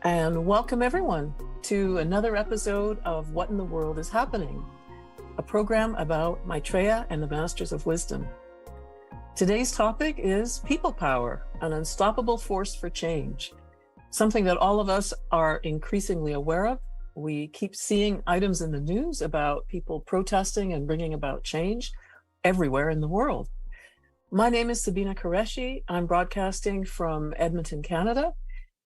and welcome everyone to another episode of What in the World is Happening, a program about Maitreya and the Masters of Wisdom. Today's topic is people power, an unstoppable force for change, something that all of us are increasingly aware of. We keep seeing items in the news about people protesting and bringing about change everywhere in the world. My name is Sabina Qureshi. I'm broadcasting from Edmonton, Canada.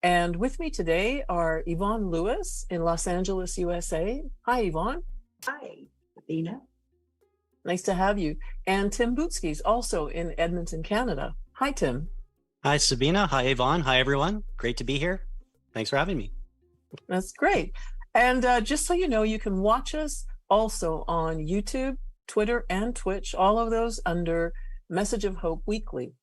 And with me today are Yvonne Lewis in Los Angeles, USA. Hi, Yvonne. Hi, Sabina. Nice to have you. And Tim Boetzkes, also in Edmonton, Canada. Hi, Tim. Hi, Sabina. Hi, Yvonne. Hi, everyone. Great to be here. Thanks for having me. That's great. And just so you know, you can watch us also on YouTube, Twitter, and Twitch, all of those under Message of Hope Weekly.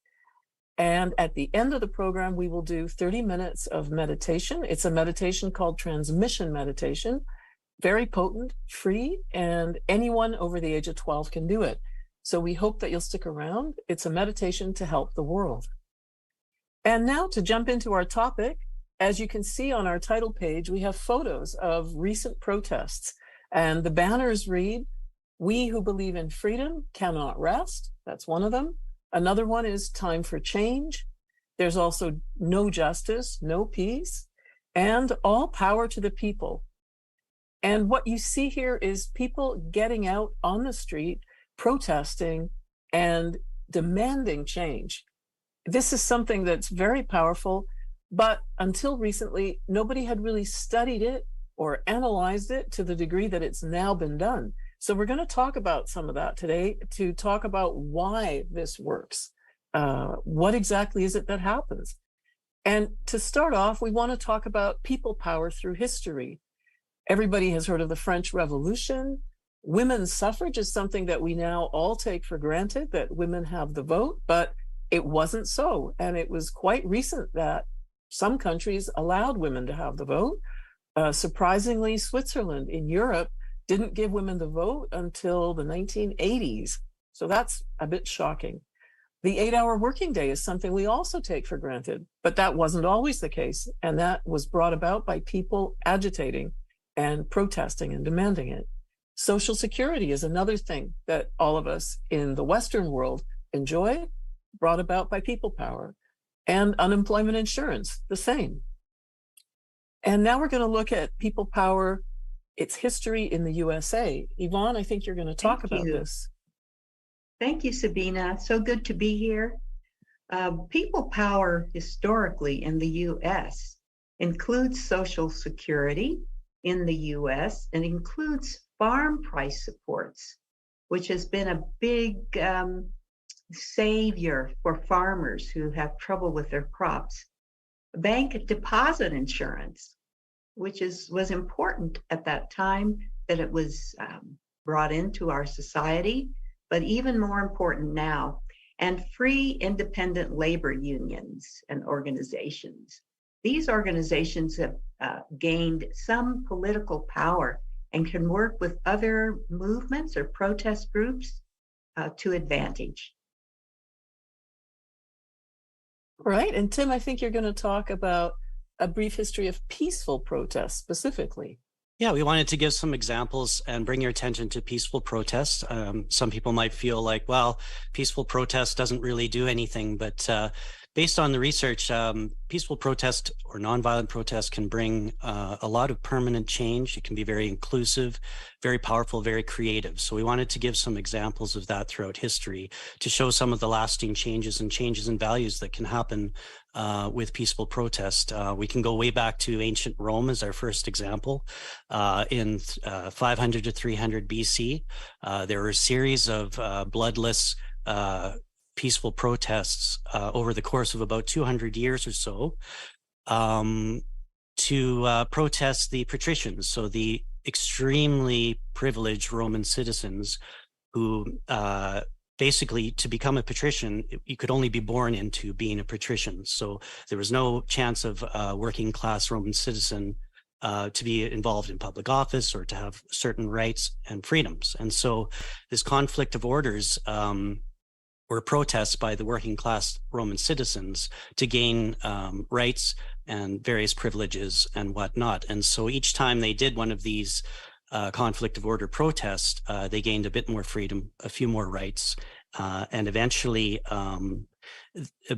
And at the end of the program, we will do 30 minutes of meditation. It's a meditation called transmission meditation, very potent, free, and anyone over the age of 12 can do it. So we hope that you'll stick around. It's a meditation to help the world. And now to jump into our topic, as you can see on our title page, we have photos of recent protests. And the banners read, "We who believe in freedom cannot rest." That's one of them. Another one is "Time for change." There's also "No justice, no peace," and "All power to the people." And what you see here is people getting out on the street, protesting and demanding change. This is something that's very powerful, but until recently, nobody had really studied it or analyzed it to the degree that it's now been done. So we're going to talk about some of that today, to talk about why this works. What exactly is it that happens? And to start off, we want to talk about people power through history. Everybody has heard of the French Revolution. Women's suffrage is something that we now all take for granted, that women have the vote, but it wasn't so. And it was quite recent that some countries allowed women to have the vote. Surprisingly, Switzerland in Europe didn't give women the vote until the 1980s. So that's a bit shocking. The 8-hour working day is something we also take for granted, but that wasn't always the case. And that was brought about by people agitating and protesting and demanding it. Social Security is another thing that all of us in the Western world enjoy, brought about by people power. And unemployment insurance, the same. And now we're going to look at people power, its history in the USA. Yvonne, I think you're going to talk about this. Thank you, Sabina. So good to be here. People power historically in the US includes Social Security in the US and includes farm price supports, which has been a big savior for farmers who have trouble with their crops. Bank deposit insurance, which was important at that time that it was brought into our society, but even more important now, and free independent labor unions and organizations. These organizations have gained some political power and can work with other movements or protest groups to advantage. Right, and Tim, I think you're going to talk about a brief history of peaceful protests specifically. Yeah, we wanted to give some examples and bring your attention to peaceful protests. Some people might feel like, well, peaceful protest doesn't really do anything, but based on the research, peaceful protest or nonviolent protest can bring a lot of permanent change. It can be very inclusive, very powerful, very creative. So we wanted to give some examples of that throughout history to show some of the lasting changes and changes in values that can happen with peaceful protest. We can go way back to ancient Rome as our first example. In 500 to 300 BC, there were a series of bloodless peaceful protests over the course of about 200 years or so to protest the patricians, so the extremely privileged Roman citizens who basically, to become a patrician, you could only be born into being a patrician. So there was no chance of a working class Roman citizen to be involved in public office or to have certain rights and freedoms. And so this conflict of orders were protests by the working class Roman citizens to gain rights and various privileges and whatnot. And so each time they did one of these conflict of order protests, they gained a bit more freedom, a few more rights, and eventually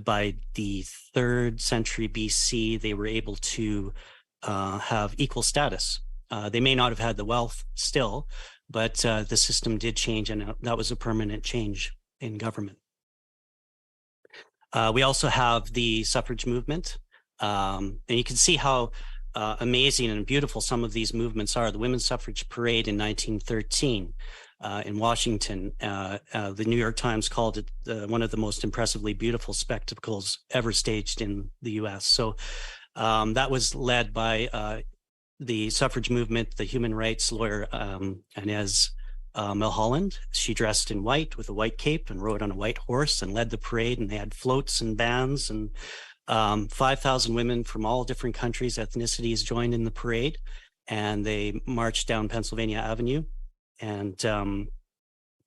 by the 3rd century BC, they were able to have equal status. They may not have had the wealth still, but the system did change, and that was a permanent change in government. We also have the suffrage movement, and you can see how amazing and beautiful some of these movements are. The Women's Suffrage Parade in 1913 in Washington, the New York Times called it one of the most impressively beautiful spectacles ever staged in the US. So that was led by the suffrage movement, the human rights lawyer Inez Milholland. She dressed in white with a white cape and rode on a white horse and led the parade, and they had floats and bands, and 5,000 women from all different countries, ethnicities joined in the parade, and they marched down Pennsylvania Avenue. And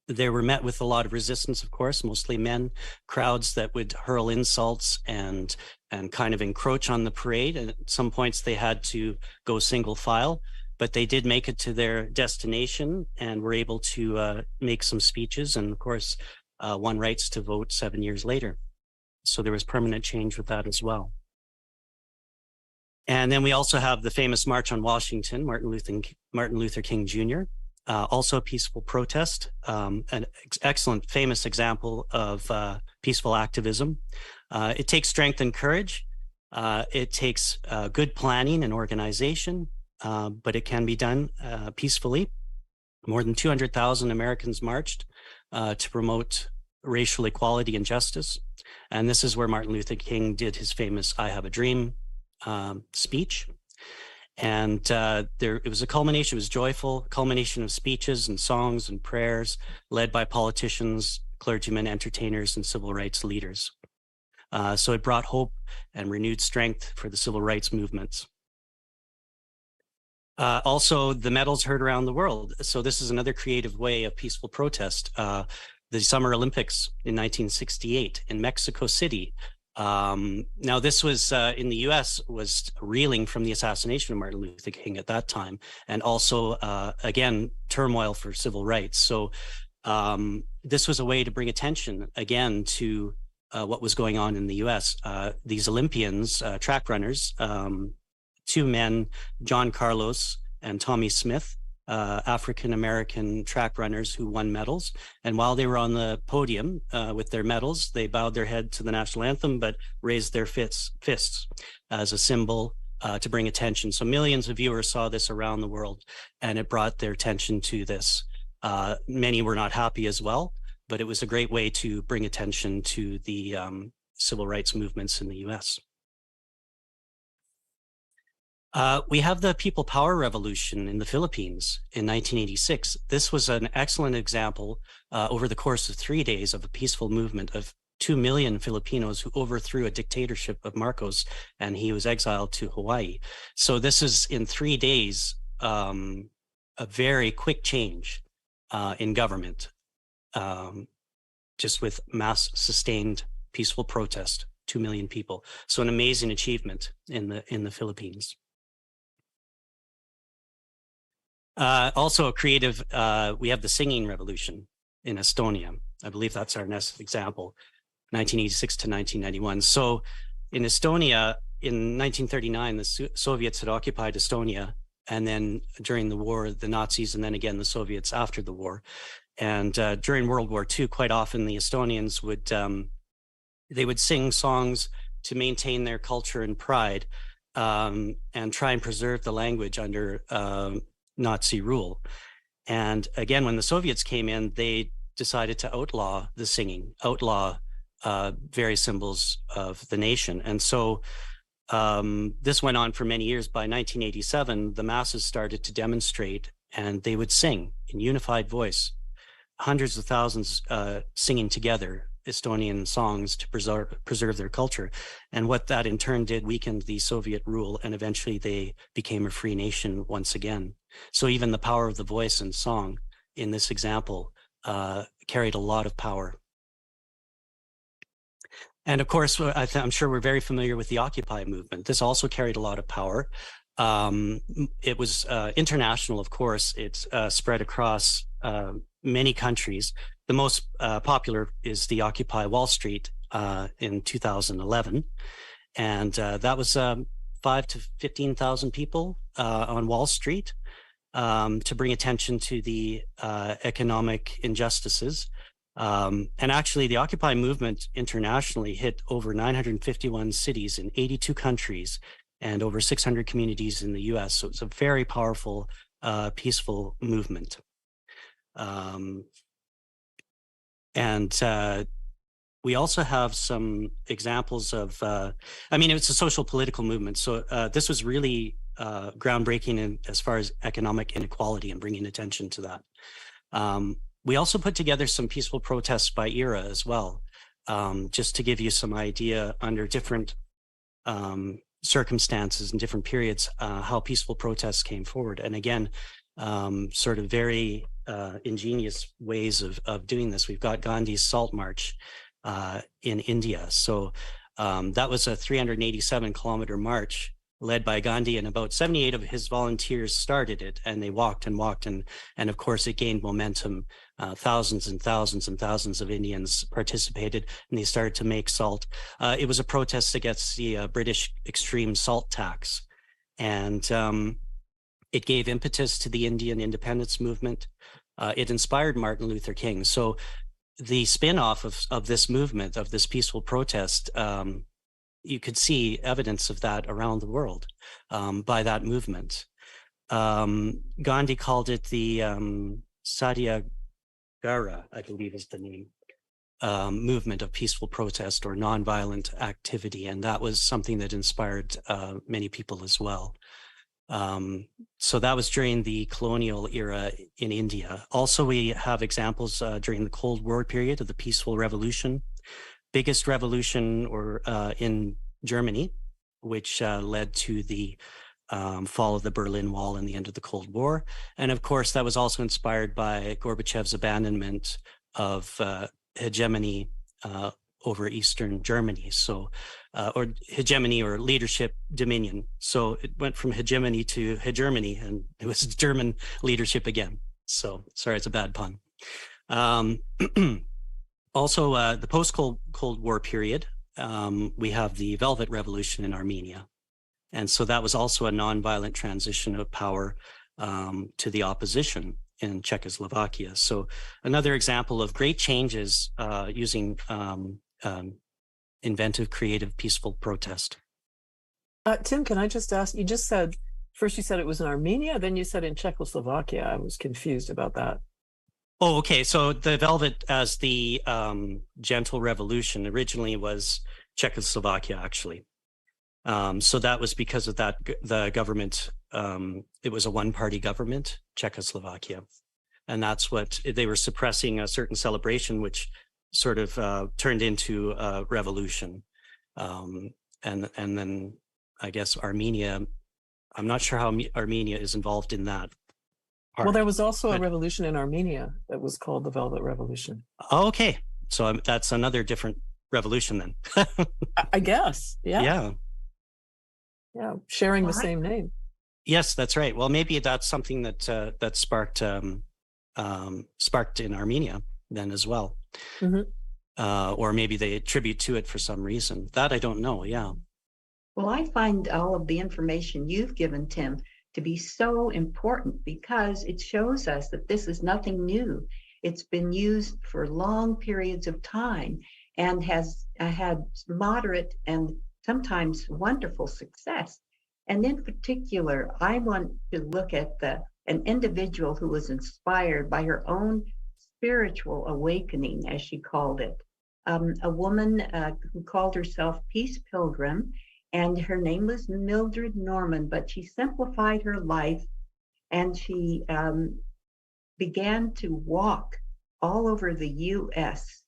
they were met with a lot of resistance, of course, mostly men, crowds that would hurl insults and kind of encroach on the parade. And at some points they had to go single file, but they did make it to their destination and were able to make some speeches, and of course won rights to vote 7 years later. So there was permanent change with that as well. And then we also have the famous March on Washington, Martin Luther King Jr., also a peaceful protest, an excellent, famous example of peaceful activism. It takes strength and courage. It takes good planning and organization, but it can be done peacefully. More than 200,000 Americans marched to promote racial equality and justice. And this is where Martin Luther King did his famous "I Have a Dream" speech. And it was a culmination, it was joyful, culmination of speeches and songs and prayers led by politicians, clergymen, entertainers, and civil rights leaders. So it brought hope and renewed strength for the civil rights movements. Also, the medals heard around the world. So this is another creative way of peaceful protest. The Summer Olympics in 1968 in Mexico City. Now, this was in the US, was reeling from the assassination of Martin Luther King at that time, and also, again, turmoil for civil rights. So this was a way to bring attention again to what was going on in the US. These Olympians, track runners, 2 men, John Carlos and Tommy Smith, African-American track runners who won medals. And while they were on the podium with their medals, they bowed their head to the national anthem, but raised their fists as a symbol to bring attention. So millions of viewers saw this around the world, and it brought their attention to this. Many were not happy as well, but it was a great way to bring attention to the civil rights movements in the US. We have the People Power Revolution in the Philippines in 1986. This was an excellent example over the course of 3 days of a peaceful movement of 2 million Filipinos who overthrew a dictatorship of Marcos, and he was exiled to Hawaii. So this is, in 3 days, a very quick change in government, just with mass sustained peaceful protest, 2 million people. So an amazing achievement in the Philippines. Also a creative, we have the singing revolution in Estonia. I believe that's our next example, 1986 to 1991. So in Estonia, in 1939, the Soviets had occupied Estonia, and then during the war, the Nazis, and then again the Soviets after the war. And during World War II, quite often the Estonians would, they would sing songs to maintain their culture and pride, and try and preserve the language under Nazi rule. And again, when the Soviets came in, they decided to outlaw the singing, outlaw various symbols of the nation. And so this went on for many years. By 1987, the masses started to demonstrate, and they would sing in unified voice, hundreds of thousands singing together Estonian songs to preserve their culture. And what that in turn did weakened the Soviet rule, and eventually they became a free nation once again. So even the power of the voice and song in this example carried a lot of power. And of course, I'm sure we're very familiar with the Occupy movement. This also carried a lot of power. It was international, of course. It's spread across many countries. The most popular is the Occupy Wall Street in 2011. And that was 5 to 15,000 people on Wall Street to bring attention to the economic injustices. And actually, the Occupy movement internationally hit over 951 cities in 82 countries and over 600 communities in the US. So it's a very powerful, peaceful movement. We also have some examples of, I mean, it's a social political movement. So this was really groundbreaking as far as economic inequality and bringing attention to that. We also put together some peaceful protests by era as well, just to give you some idea under different circumstances and different periods, how peaceful protests came forward. And again, sort of very ingenious ways of doing this. We've got Gandhi's Salt March in India. So that was a 387-kilometer march led by Gandhi, and about 78 of his volunteers started it, and they walked and walked, and of course it gained momentum. Thousands and thousands and thousands of Indians participated, and they started to make salt. It was a protest against the British extreme salt tax, and it gave impetus to the Indian independence movement. It inspired Martin Luther King. So the spin-off of this movement, of this peaceful protest, you could see evidence of that around the world by that movement. Gandhi called it the Satyagraha, I believe is the name, movement of peaceful protest or nonviolent activity. And that was something that inspired many people as well. So that was during the colonial era in India. Also, we have examples during the Cold War period of the peaceful revolution. Biggest revolution in Germany, which led to the fall of the Berlin Wall and the end of the Cold War. And of course, that was also inspired by Gorbachev's abandonment of hegemony over Eastern Germany. So, or hegemony or leadership dominion. So it went from hegemony to hegemony, and it was German leadership again. So sorry, it's a bad pun. Also, the post-Cold War period, we have the Velvet Revolution in Armenia. And so that was also a nonviolent transition of power to the opposition in Czechoslovakia. So another example of great changes using inventive, creative, peaceful protest. Tim, can I just ask, you just said, first you said it was in Armenia, then you said in Czechoslovakia. I was confused about that. Oh, okay. So the Velvet as the gentle revolution originally was Czechoslovakia, actually. So that was because of that, the government, it was a one-party government, Czechoslovakia. And that's what they were suppressing a certain celebration, which sort of turned into a revolution. And then I guess Armenia, I'm not sure how Armenia is involved in that part. Well, there was also a revolution in Armenia that was called the Velvet Revolution. Oh, okay. So that's another different revolution then. I guess. Yeah. Yeah. Yeah. Sharing the same name. Yes, that's right. Well, maybe that's something that sparked in Armenia then as well. Mm-hmm. Or maybe they attribute to it for some reason. That I don't know. Yeah. Well, I find all of the information you've given, Tim, to be so important because it shows us that this is nothing new. It's been used for long periods of time and has had moderate and sometimes wonderful success. And in particular, I want to look at an individual who was inspired by her own spiritual awakening, as she called it. A woman who called herself Peace Pilgrim, and her name was Mildred Norman, but she simplified her life and she began to walk all over the US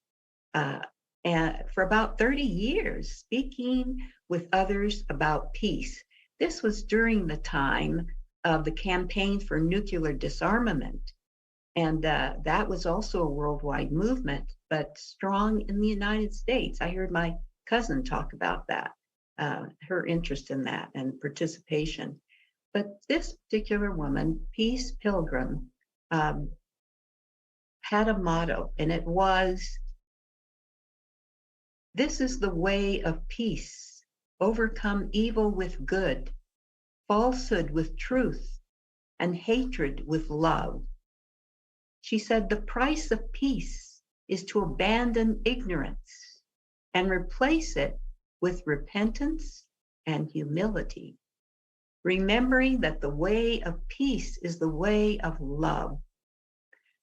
and for about 30 years, speaking with others about peace. This was during the time of the campaign for nuclear disarmament. And that was also a worldwide movement, but strong in the United States. I heard my cousin talk about that, her interest in that and participation. But this particular woman, Peace Pilgrim, had a motto, and it was, "This is the way of peace. Overcome evil with good, falsehood with truth, and hatred with love." She said, "The price of peace is to abandon ignorance and replace it with repentance and humility, remembering that the way of peace is the way of love.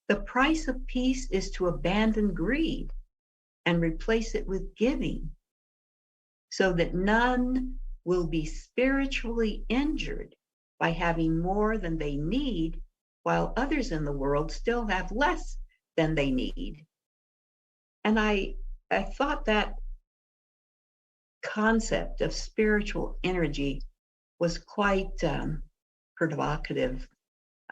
The price of peace is to abandon greed and replace it with giving, so that none will be spiritually injured by having more than they need, while others in the world still have less than they need." And I thought that concept of spiritual energy was quite provocative.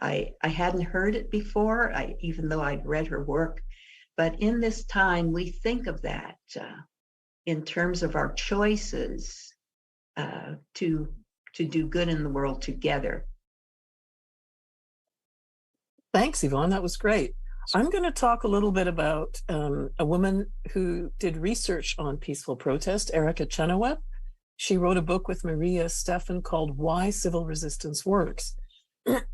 I hadn't heard it before, even though I'd read her work. But in this time, we think of that in terms of our choices to do good in the world together. Thanks, Yvonne. That was great. I'm going to talk a little bit about a woman who did research on peaceful protest, Erica Chenoweth. She wrote a book with Maria Stephan called Why Civil Resistance Works.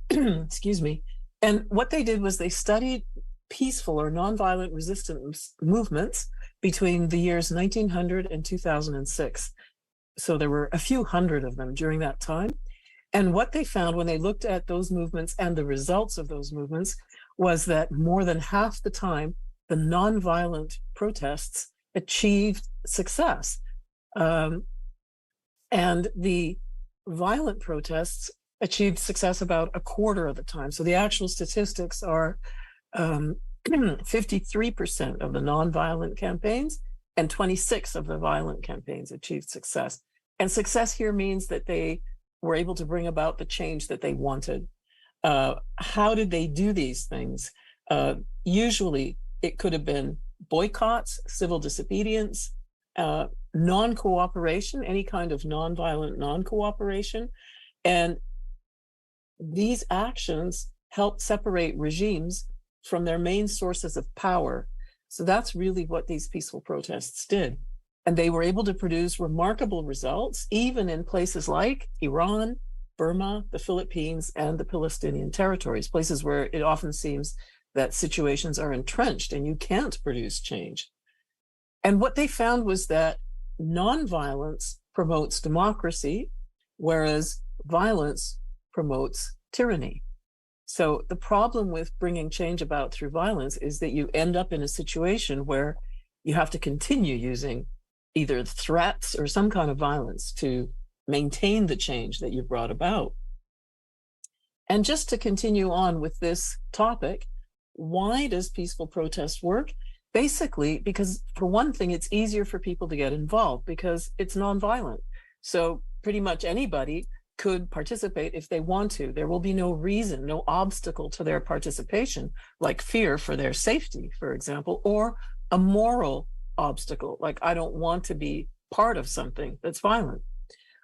Excuse me. And what they did was they studied peaceful or nonviolent resistance movements between the years 1900 and 2006. So there were a few hundred of them during that time. And what they found when they looked at those movements and the results of those movements was that more than half the time, the nonviolent protests achieved success. And the violent protests achieved success about a quarter of the time. So the actual statistics are 53% of the nonviolent campaigns and 26 of the violent campaigns achieved success. And success here means that they were able to bring about the change that they wanted. How did they do these things? Usually it could have been boycotts, civil disobedience, non-cooperation, any kind of nonviolent non-cooperation. And these actions help separate regimes from their main sources of power. So that's really what these peaceful protests did. And they were able to produce remarkable results, even in places like Iran, Burma, the Philippines, and the Palestinian territories, places where it often seems that situations are entrenched and you can't produce change. And what they found was that nonviolence promotes democracy, whereas violence promotes tyranny. So the problem with bringing change about through violence is that you end up in a situation where you have to continue using either threats or some kind of violence to maintain the change that you brought about. And just to continue on with this topic, why does peaceful protest work? Basically, because for one thing, it's easier for people to get involved because it's nonviolent. So pretty much anybody could participate if they want to. There will be no reason, no obstacle to their participation, like fear for their safety, for example, or a moral obstacle, like I don't want to be part of something that's violent.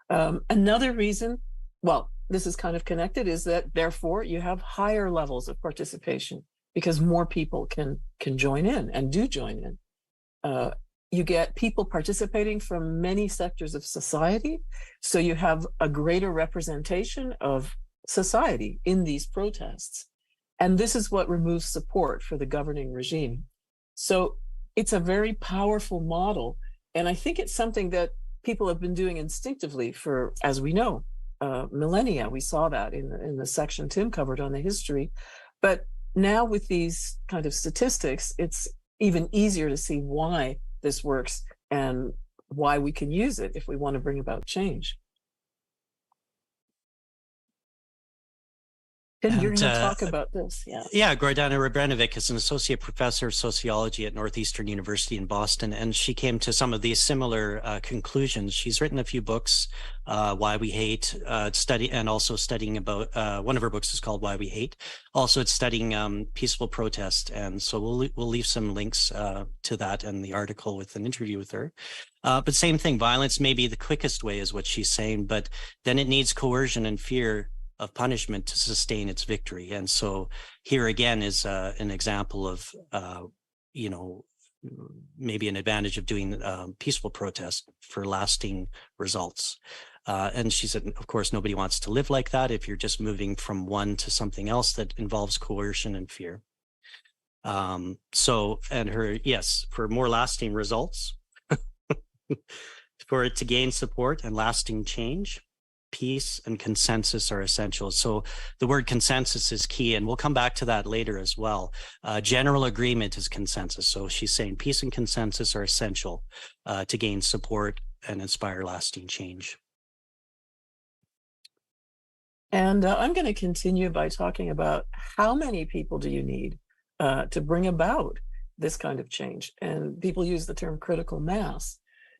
Another reason, well, this is kind of connected, is that therefore you have higher levels of participation because more people can join in and do join in. You get people participating from many sectors of society, so you have a greater representation of society in these protests. And this is what removes support for the governing regime. So it's a very powerful model. And I think it's something that people have been doing instinctively for, as we know, millennia. We saw that in the section Tim covered on the history. But now with these kind of statistics, it's even easier to see why this works and why we can use it if we want to bring about change. Tim, you're And going to talk about this. Yeah. yeah, Gordana Rebrenovic is an associate professor of sociology at Northeastern University in Boston, and she came to some of these similar conclusions. She's written a few books, Why We Hate, and also studying about, one of her books is called Why We Hate. Also, it's studying peaceful protest, and so we'll leave some links to that and the article with an interview with her. But same thing, violence may be the quickest way, is what she's saying, but then it needs coercion and fear of punishment to sustain its victory. And so here again is an example of, maybe an advantage of doing peaceful protest for lasting results. And she said, of course, nobody wants to live like that if you're just moving from one to something else that involves coercion and fear. And yes, for more lasting results, for it to gain support and lasting change, peace and consensus are essential. So the word consensus is key, and we'll come back to that later as well. General agreement is consensus. So she's saying peace and consensus are essential to gain support and inspire lasting change. And I'm going to continue by talking about how many people do you need to bring about this kind of change? And people use the term critical mass.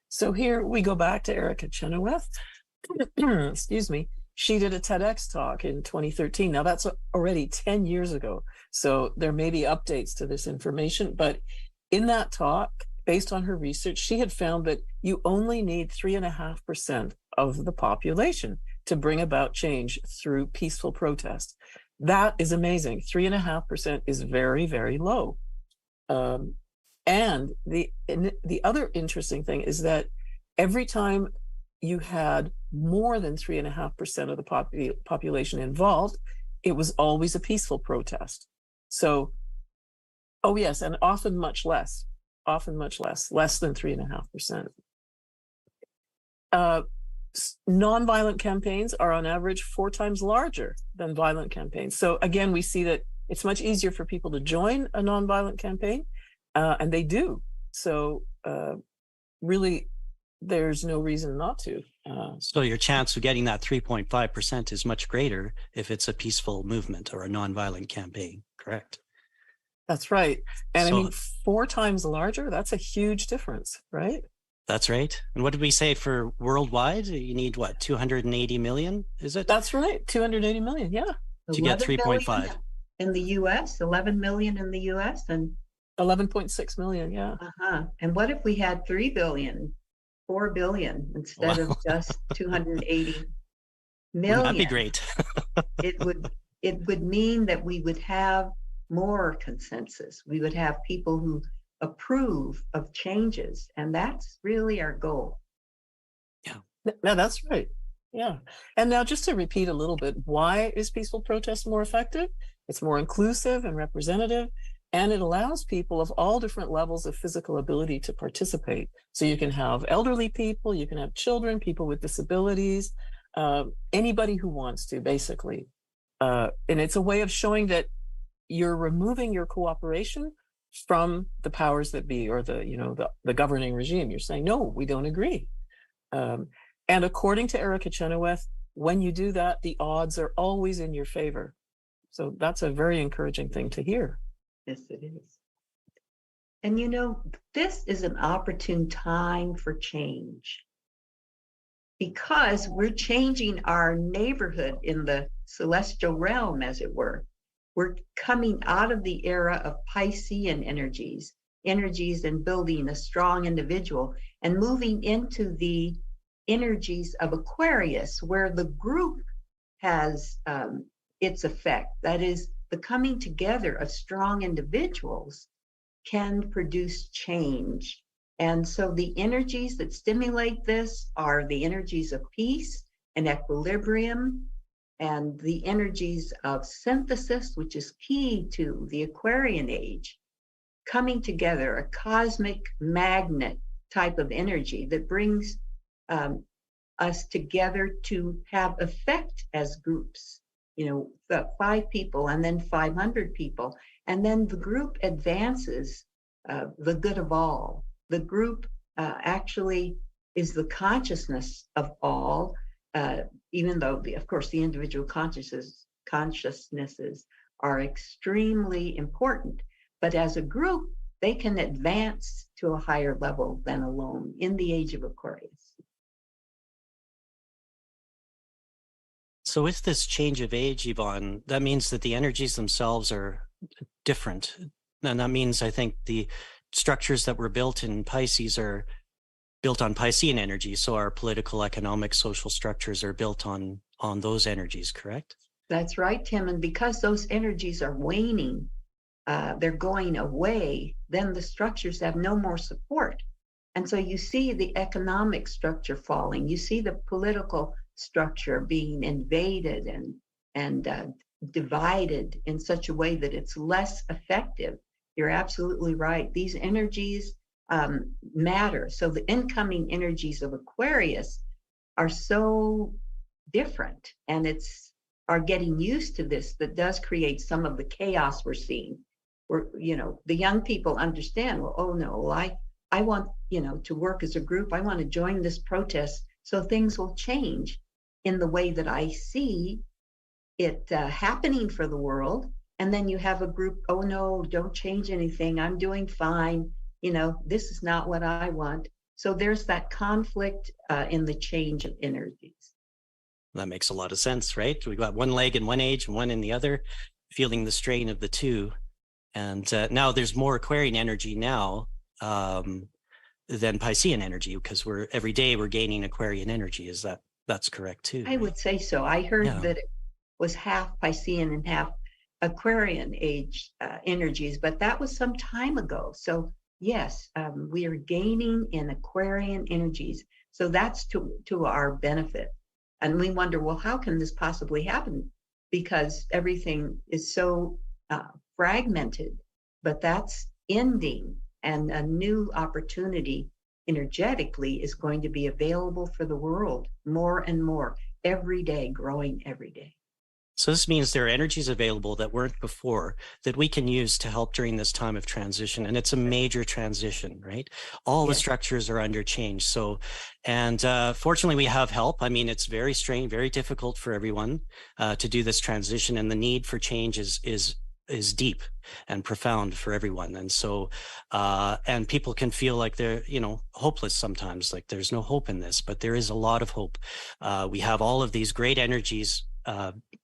So here we go back to Erica Chenoweth. Excuse me. She did a TEDx talk in 2013. Now that's already 10 years ago. So there may be updates to this information, but in that talk, based on her research, she had found that you only need 3.5% of the population to bring about change through peaceful protest. That is amazing. 3.5% is very, very low. And the other interesting thing is that every time you had more than 3.5% of the population involved, it was always a peaceful protest. So, oh yes, and often much less than 3.5%. Nonviolent campaigns are on average 4 times larger than violent campaigns. So again, we see that it's much easier for people to join a nonviolent campaign, and they do. So really, there's no reason not to. So your chance of getting that 3.5% is much greater if it's a peaceful movement or a nonviolent campaign, correct? That's right. And So, I mean, 4 times larger, that's a huge difference, right? that's right. And what did we say for worldwide? You need what, 280 million, is it? That's right, 280 million, yeah. To get 3.5. In the US, 11 million in the US, and 11.6 million, yeah. And what if we had 3 billion? 4 billion instead of just 280 million. That'd be great. it would mean that we would have more consensus. We would have people who approve of changes, and that's really our goal. Yeah. No, that's right. Yeah. And now just to repeat a little bit, why is peaceful protest more effective? It's more inclusive and representative, and it allows people of all different levels of physical ability to participate. So you can have elderly people, you can have children, people with disabilities, anybody who wants to, basically. And it's a way of showing that you're removing your cooperation from the powers that be, or the governing regime. You're saying, no, we don't agree. And according to Erica Chenoweth, when you do that, the odds are always in your favor. So that's a very encouraging thing to hear. Yes, it is. And this is an opportune time for change, because we're changing our neighborhood in the celestial realm, as it were. We're coming out of the era of Piscean energies and building a strong individual, and moving into the energies of Aquarius, where the group has its effect. That is, the coming together of strong individuals can produce change. And so the energies that stimulate this are the energies of peace and equilibrium, and the energies of synthesis, which is key to the Aquarian age, coming together, a cosmic magnet type of energy that brings us together to have effect as groups. 5 people and then 500 people. And then the group advances the good of all. The group actually is the consciousness of all, even though, of course, the individual consciousness consciousnesses are extremely important. But as a group, they can advance to a higher level than alone in the age of Aquarius. So with this change of age, Yvonne, that means that the energies themselves are different. And that means, I think, the structures that were built in Pisces are built on Piscean energy. So our political, economic, social structures are built on those energies, correct? That's right, Tim. And because those energies are waning, they're going away, then the structures have no more support. And so you see the economic structure falling, you see the political structure being invaded and divided in such a way that it's less effective. You're absolutely right. These energies matter. So the incoming energies of Aquarius are so different, and are getting used to this, that does create some of the chaos we're seeing. Where, the young people understand, well, oh no, well, I want, to work as a group. I want to join this protest so things will change in the way that I see it happening for the world. And then you have a group, oh no, don't change anything. I'm doing fine. This is not what I want. So there's that conflict in the change of energies. That makes a lot of sense, right? We've got one leg in one age and one in the other, feeling the strain of the two. And now there's more Aquarian energy now than Piscean energy, because every day we're gaining Aquarian energy. That's correct too? I would say so. I heard that it was half Piscean and half Aquarian age energies, but that was some time ago. So yes, we are gaining in Aquarian energies. So that's to our benefit. And we wonder, well, how can this possibly happen? Because everything is so fragmented, but that's ending, and a new opportunity energetically is going to be available for the world more and more every day, growing every day. So this means there are energies available that weren't before that we can use to help during this time of transition. And it's a major transition, right? All the structures are under change. So, and fortunately we have help. I mean, it's very strange, very difficult for everyone to do this transition, and the need for change is deep and profound for everyone. And so, and people can feel like they're, hopeless sometimes, like there's no hope in this, but there is a lot of hope. We have all of these great energies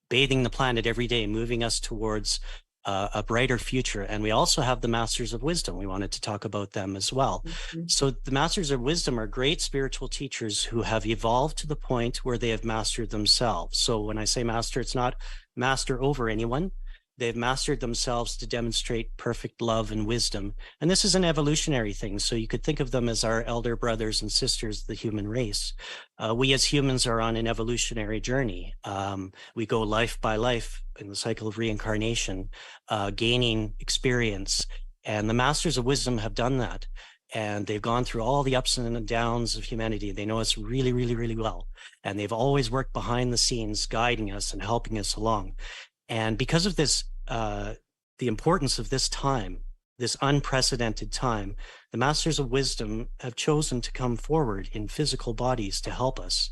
bathing the planet every day, moving us towards a brighter future. And we also have the Masters of Wisdom. We wanted to talk about them as well. Mm-hmm. So the Masters of Wisdom are great spiritual teachers who have evolved to the point where they have mastered themselves. So when I say master, it's not master over anyone. They've mastered themselves to demonstrate perfect love and wisdom. And this is an evolutionary thing. So you could think of them as our elder brothers and sisters, the human race. We as humans are on an evolutionary journey. We go life by life in the cycle of reincarnation, gaining experience. And the Masters of Wisdom have done that. And they've gone through all the ups and downs of humanity. They know us really, really, really well. And they've always worked behind the scenes, guiding us and helping us along. And because of this, the importance of this time, this unprecedented time, the Masters of Wisdom have chosen to come forward in physical bodies to help us.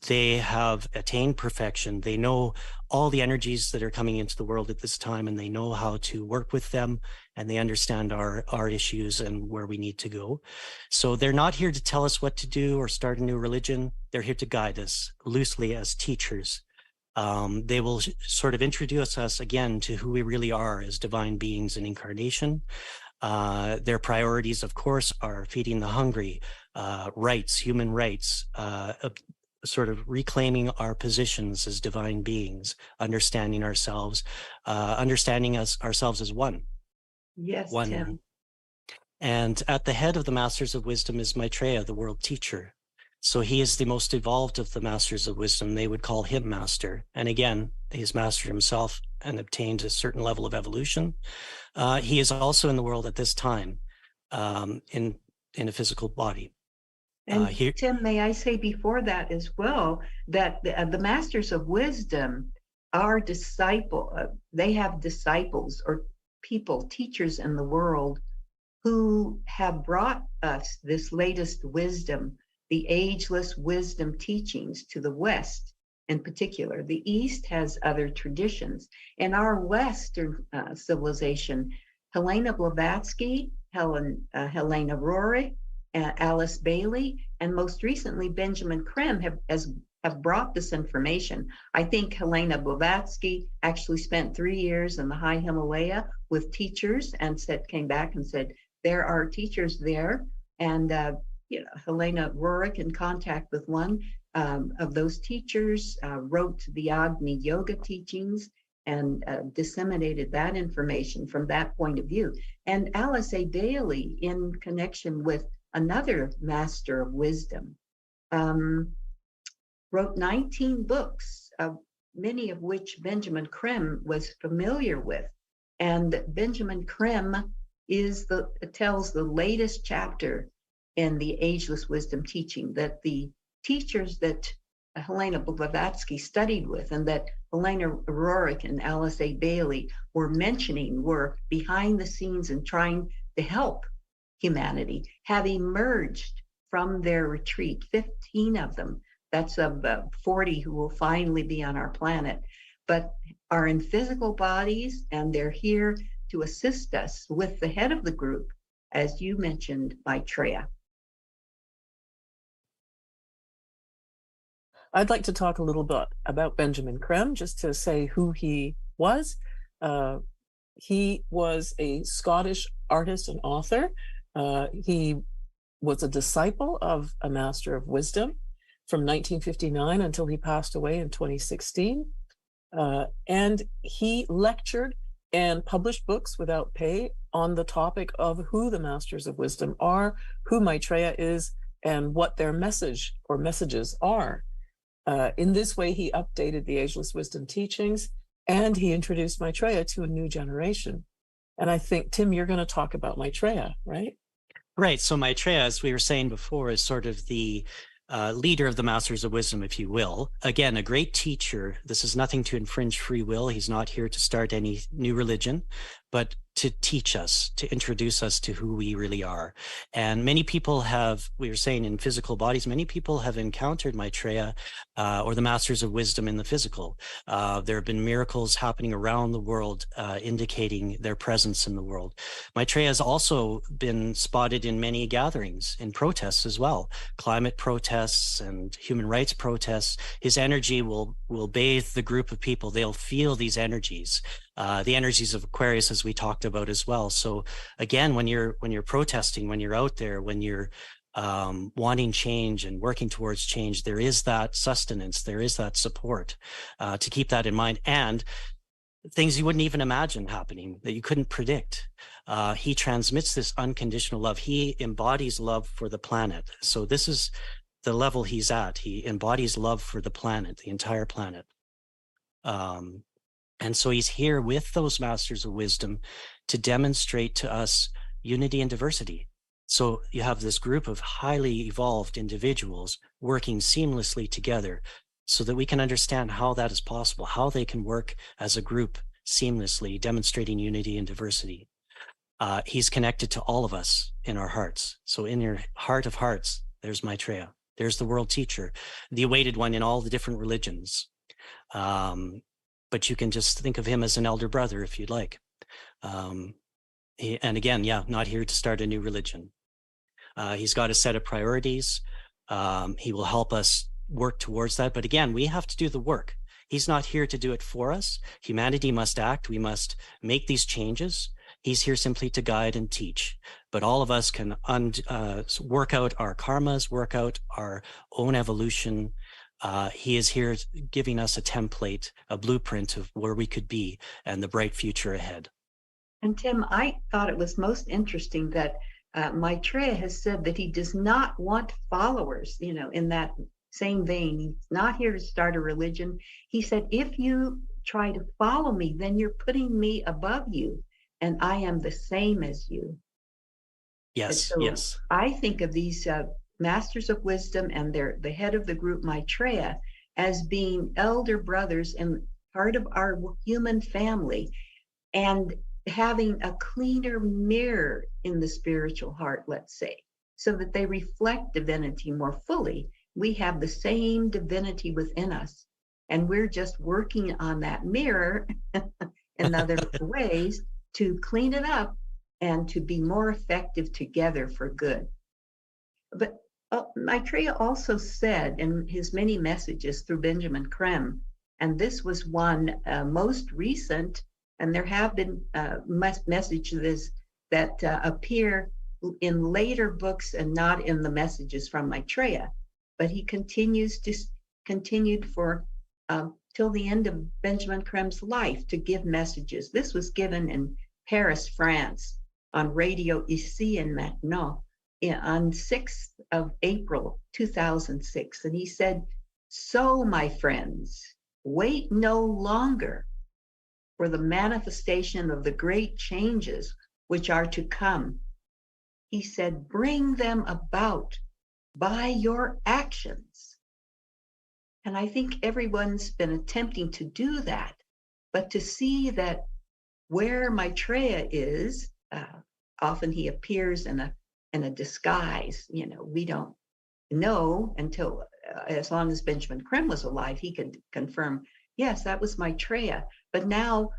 They have attained perfection. They know all the energies that are coming into the world at this time, and they know how to work with them, and they understand our issues and where we need to go. So they're not here to tell us what to do or start a new religion. They're here to guide us loosely as teachers. They will sort of introduce us again to who we really are as divine beings in incarnation. Their priorities, of course, are feeding the hungry, rights, human rights, sort of reclaiming our positions as divine beings, understanding ourselves, ourselves as one. Yes, one. Tim. And at the head of the Masters of Wisdom is Maitreya, the world teacher. So he is the most evolved of the Masters of Wisdom. They would call him master. And again, he's mastered himself and obtained a certain level of evolution. He is also in the world at this time in a physical body. And Tim, may I say before that as well, that the Masters of Wisdom are they have disciples or people, teachers in the world who have brought us this latest wisdom, the Ageless Wisdom teachings to the West. in particular. The East has other traditions. In our Western civilization, Helena Blavatsky, Helena Roerich, Alice Bailey, and most recently Benjamin Creme have brought this information. I think Helena Blavatsky actually spent 3 years in the high Himalaya with teachers and came back and said, there are teachers there. And Helena Roerich, in contact with one of those teachers, wrote the Agni Yoga teachings and disseminated that information from that point of view. And Alice A. Bailey, in connection with another master of wisdom, wrote 19 books, many of which Benjamin Creme was familiar with. And Benjamin Creme tells the latest chapter in the Ageless Wisdom teaching, that the teachers that Helena Blavatsky studied with and that Helena Roerich and Alice A. Bailey were mentioning were behind the scenes and trying to help humanity, have emerged from their retreat, 15 of them. That's of 40 who will finally be on our planet, but are in physical bodies, and they're here to assist us with the head of the group, as you mentioned, Maitreya. I'd like to talk a little bit about Benjamin Creme, just to say who he was. He was a Scottish artist and author. He was a disciple of a master of wisdom from 1959 until he passed away in 2016. And he lectured and published books without pay on the topic of who the masters of wisdom are, who Maitreya is, and what their message or messages are. In this way, he updated the Ageless Wisdom teachings, and he introduced Maitreya to a new generation. And I think, Tim, you're going to talk about Maitreya, right? Right. So Maitreya, as we were saying before, is sort of the leader of the Masters of Wisdom, if you will. Again, a great teacher. This is nothing to infringe free will. He's not here to start any new religion, but to teach us, to introduce us to who we really are. And many people have, we were saying, in physical bodies, many people have encountered Maitreya or the Masters of Wisdom in the physical. There have been miracles happening around the world indicating their presence in the world. Maitreya has also been spotted in many gatherings, in protests as well, climate protests and human rights protests. His energy will bathe the group of people. They'll feel these energies. The energies of Aquarius, as we talked about as well. So again, when you're protesting, when you're out there, when you're wanting change and working towards change, there is that sustenance, there is that support to keep that in mind, and things you wouldn't even imagine happening that you couldn't predict. He transmits this unconditional love. He embodies love for the planet. So this is the level he's at. He embodies love for the planet, the entire planet. And so he's here with those Masters of Wisdom to demonstrate to us unity and diversity. So you have this group of highly evolved individuals working seamlessly together so that we can understand how that is possible, how they can work as a group seamlessly, demonstrating unity and diversity. He's connected to all of us in our hearts. So in your heart of hearts, there's Maitreya. There's the world teacher, the awaited one in all the different religions. But you can just think of him as an elder brother if you'd like. And again, not here to start a new religion. He's got a set of priorities. He will help us work towards that. But again, we have to do the work. He's not here to do it for us. Humanity must act. We must make these changes. He's here simply to guide and teach. But all of us can work out our karmas, work out our own evolution. He is here giving us a template, a blueprint of where we could be and the bright future ahead. And Tim, I thought it was most interesting that Maitreya has said that he does not want followers, in that same vein. He's not here to start a religion. He said, if you try to follow me, then you're putting me above you, and I am the same as you. Yes, so yes. I think of these Masters of Wisdom and the head of the group, Maitreya, as being elder brothers and part of our human family, and having a cleaner mirror in the spiritual heart, let's say, so that they reflect divinity more fully. We have the same divinity within us. And we're just working on that mirror in other ways to clean it up and to be more effective together for good. But Maitreya also said in his many messages through Benjamin Creme, and this was one most recent, and there have been messages that appear in later books and not in the messages from Maitreya, but he continued for till the end of Benjamin Creme's life to give messages. This was given in Paris, France, on Radio Ici and Maintenant on 6th of April, 2006. And he said, "So, my friends, wait no longer for the manifestation of the great changes which are to come." He said, "Bring them about by your actions." And I think everyone's been attempting to do that, but to see that where Maitreya is, often he appears in a disguise. You know, we don't know until, as long as Benjamin Creme was alive, he could confirm, yes, that was Maitreya. But now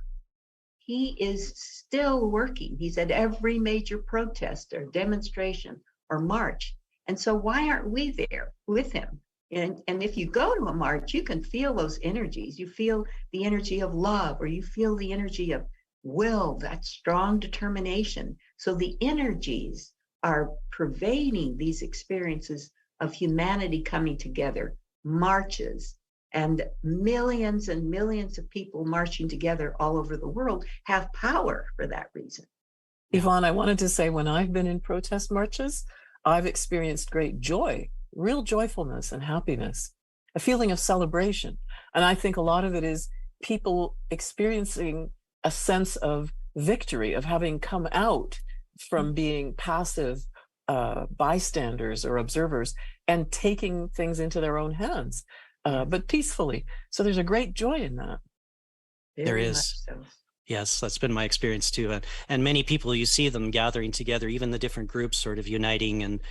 he is still working. He's at every major protest or demonstration or march. And so why aren't we there with him? And if you go to a march, you can feel those energies. You feel the energy of love, or you feel the energy of will, that strong determination. So the energies are pervading these experiences of humanity coming together, marches, and millions of people marching together all over the world have power for that reason. Yvonne, I wanted to say, when I've been in protest marches, I've experienced great joy, real joyfulness and happiness, a feeling of celebration. And I think a lot of it is people experiencing a sense of victory, of having come out from being passive bystanders or observers and taking things into their own hands, but peacefully. So there's a great joy in that. There is. So. Yes, that's been my experience too. And many people, you see them gathering together, even the different groups sort of uniting, and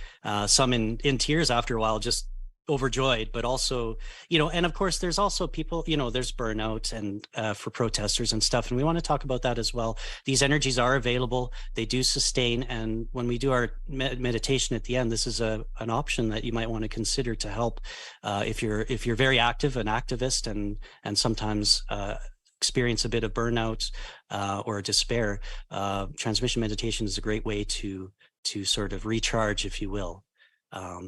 some in tears after a while, just overjoyed, but also, you know, and of course, there's also people, you know, there's burnout and for protesters and stuff. And we want to talk about that as well. These energies are available. They do sustain. And when we do our meditation at the end, this is an option that you might want to consider to help if you're very active, an activist, and sometimes experience a bit of burnout or despair. Transmission meditation is a great way to sort of recharge, if you will.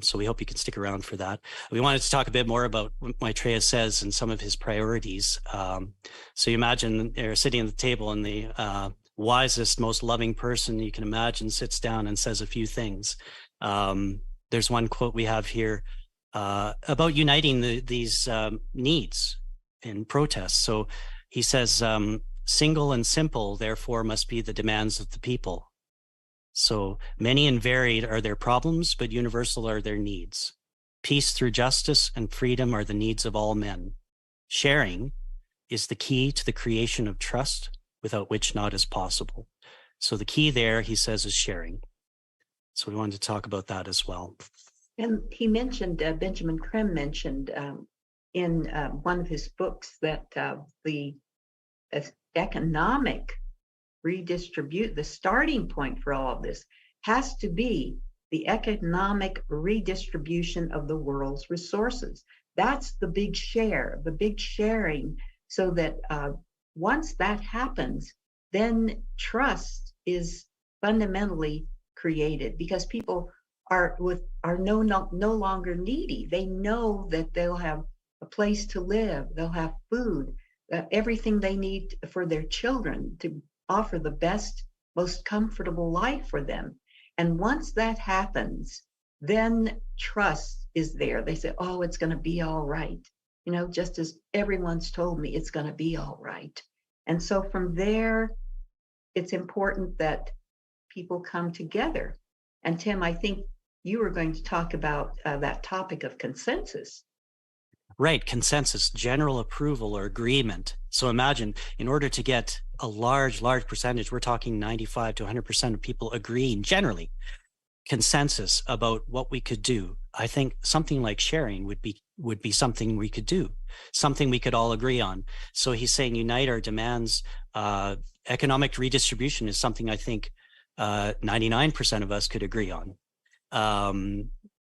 So we hope you can stick around for that. We wanted to talk a bit more about what Maitreya says and some of his priorities. So you imagine they're sitting at the table, and the wisest, most loving person you can imagine sits down and says a few things. There's one quote we have here about uniting these needs in protest. So he says, "Single and simple, therefore, must be the demands of the people. So many and varied are their problems, but universal are their needs. Peace through justice and freedom are the needs of all men. Sharing is the key to the creation of trust, without which not is possible." So the key there, he says, is sharing. So we wanted to talk about that as well. And he mentioned, Benjamin Creme mentioned in one of his books that the economic the starting point for all of this has to be the economic redistribution of the world's resources. That's the big share, the big sharing, so that once that happens, then trust is fundamentally created, because people are no longer needy. They know that they'll have a place to live, they'll have food, everything they need for their children to offer the best, most comfortable life for them. And once that happens, then trust is there. They say, "Oh, it's going to be all right." You know, just as everyone's told me, it's going to be all right. And so from there, it's important that people come together. And Tim, I think you were going to talk about that topic of consensus. Right, consensus, general approval or agreement. So imagine, in order to get a large percentage, we're talking 95 to 100% of people agreeing, generally, consensus about what we could do. I think something like sharing would be something we could do, something we could all agree on. So he's saying unite our demands. Economic redistribution is something I think 99% of us could agree on.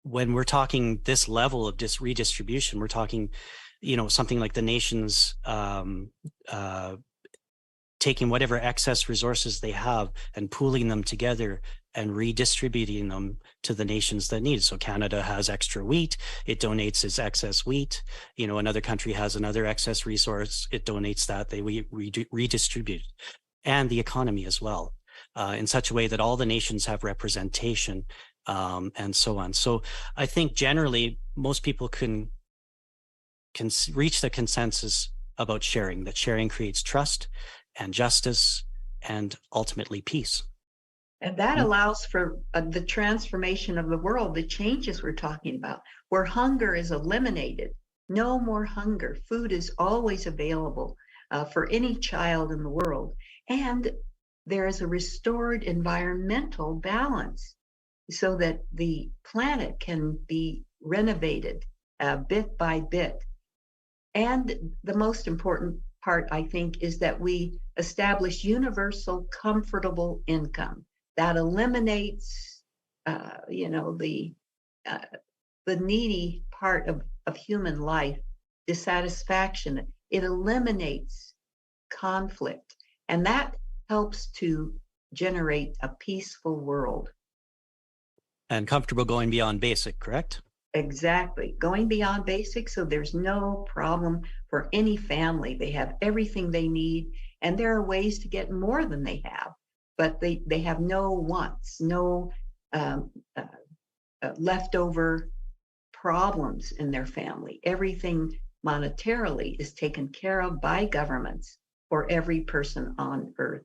When we're talking this level of redistribution, we're talking, something like the nations taking whatever excess resources they have and pooling them together and redistributing them to the nations that need it. So Canada has extra wheat, it donates its excess wheat. Another country has another excess resource, it donates that, they redistribute. And the economy as well, in such a way that all the nations have representation, and so on. So I think generally most people can reach the consensus about sharing, that sharing creates trust and justice and ultimately peace. And that allows for the transformation of the world, the changes we're talking about, where hunger is eliminated. No more hunger. Food is always available for any child in the world. And there is a restored environmental balance so that the planet can be renovated bit by bit. And the most important part, I think, is that we establish universal, comfortable income that eliminates, the needy part of human life, dissatisfaction. It eliminates conflict, and that helps to generate a peaceful world. And comfortable going beyond basic, correct? Exactly. Going beyond basic, so there's no problem for any family. They have everything they need, and there are ways to get more than they have, but they have no wants, no leftover problems in their family. Everything monetarily is taken care of by governments for every person on Earth.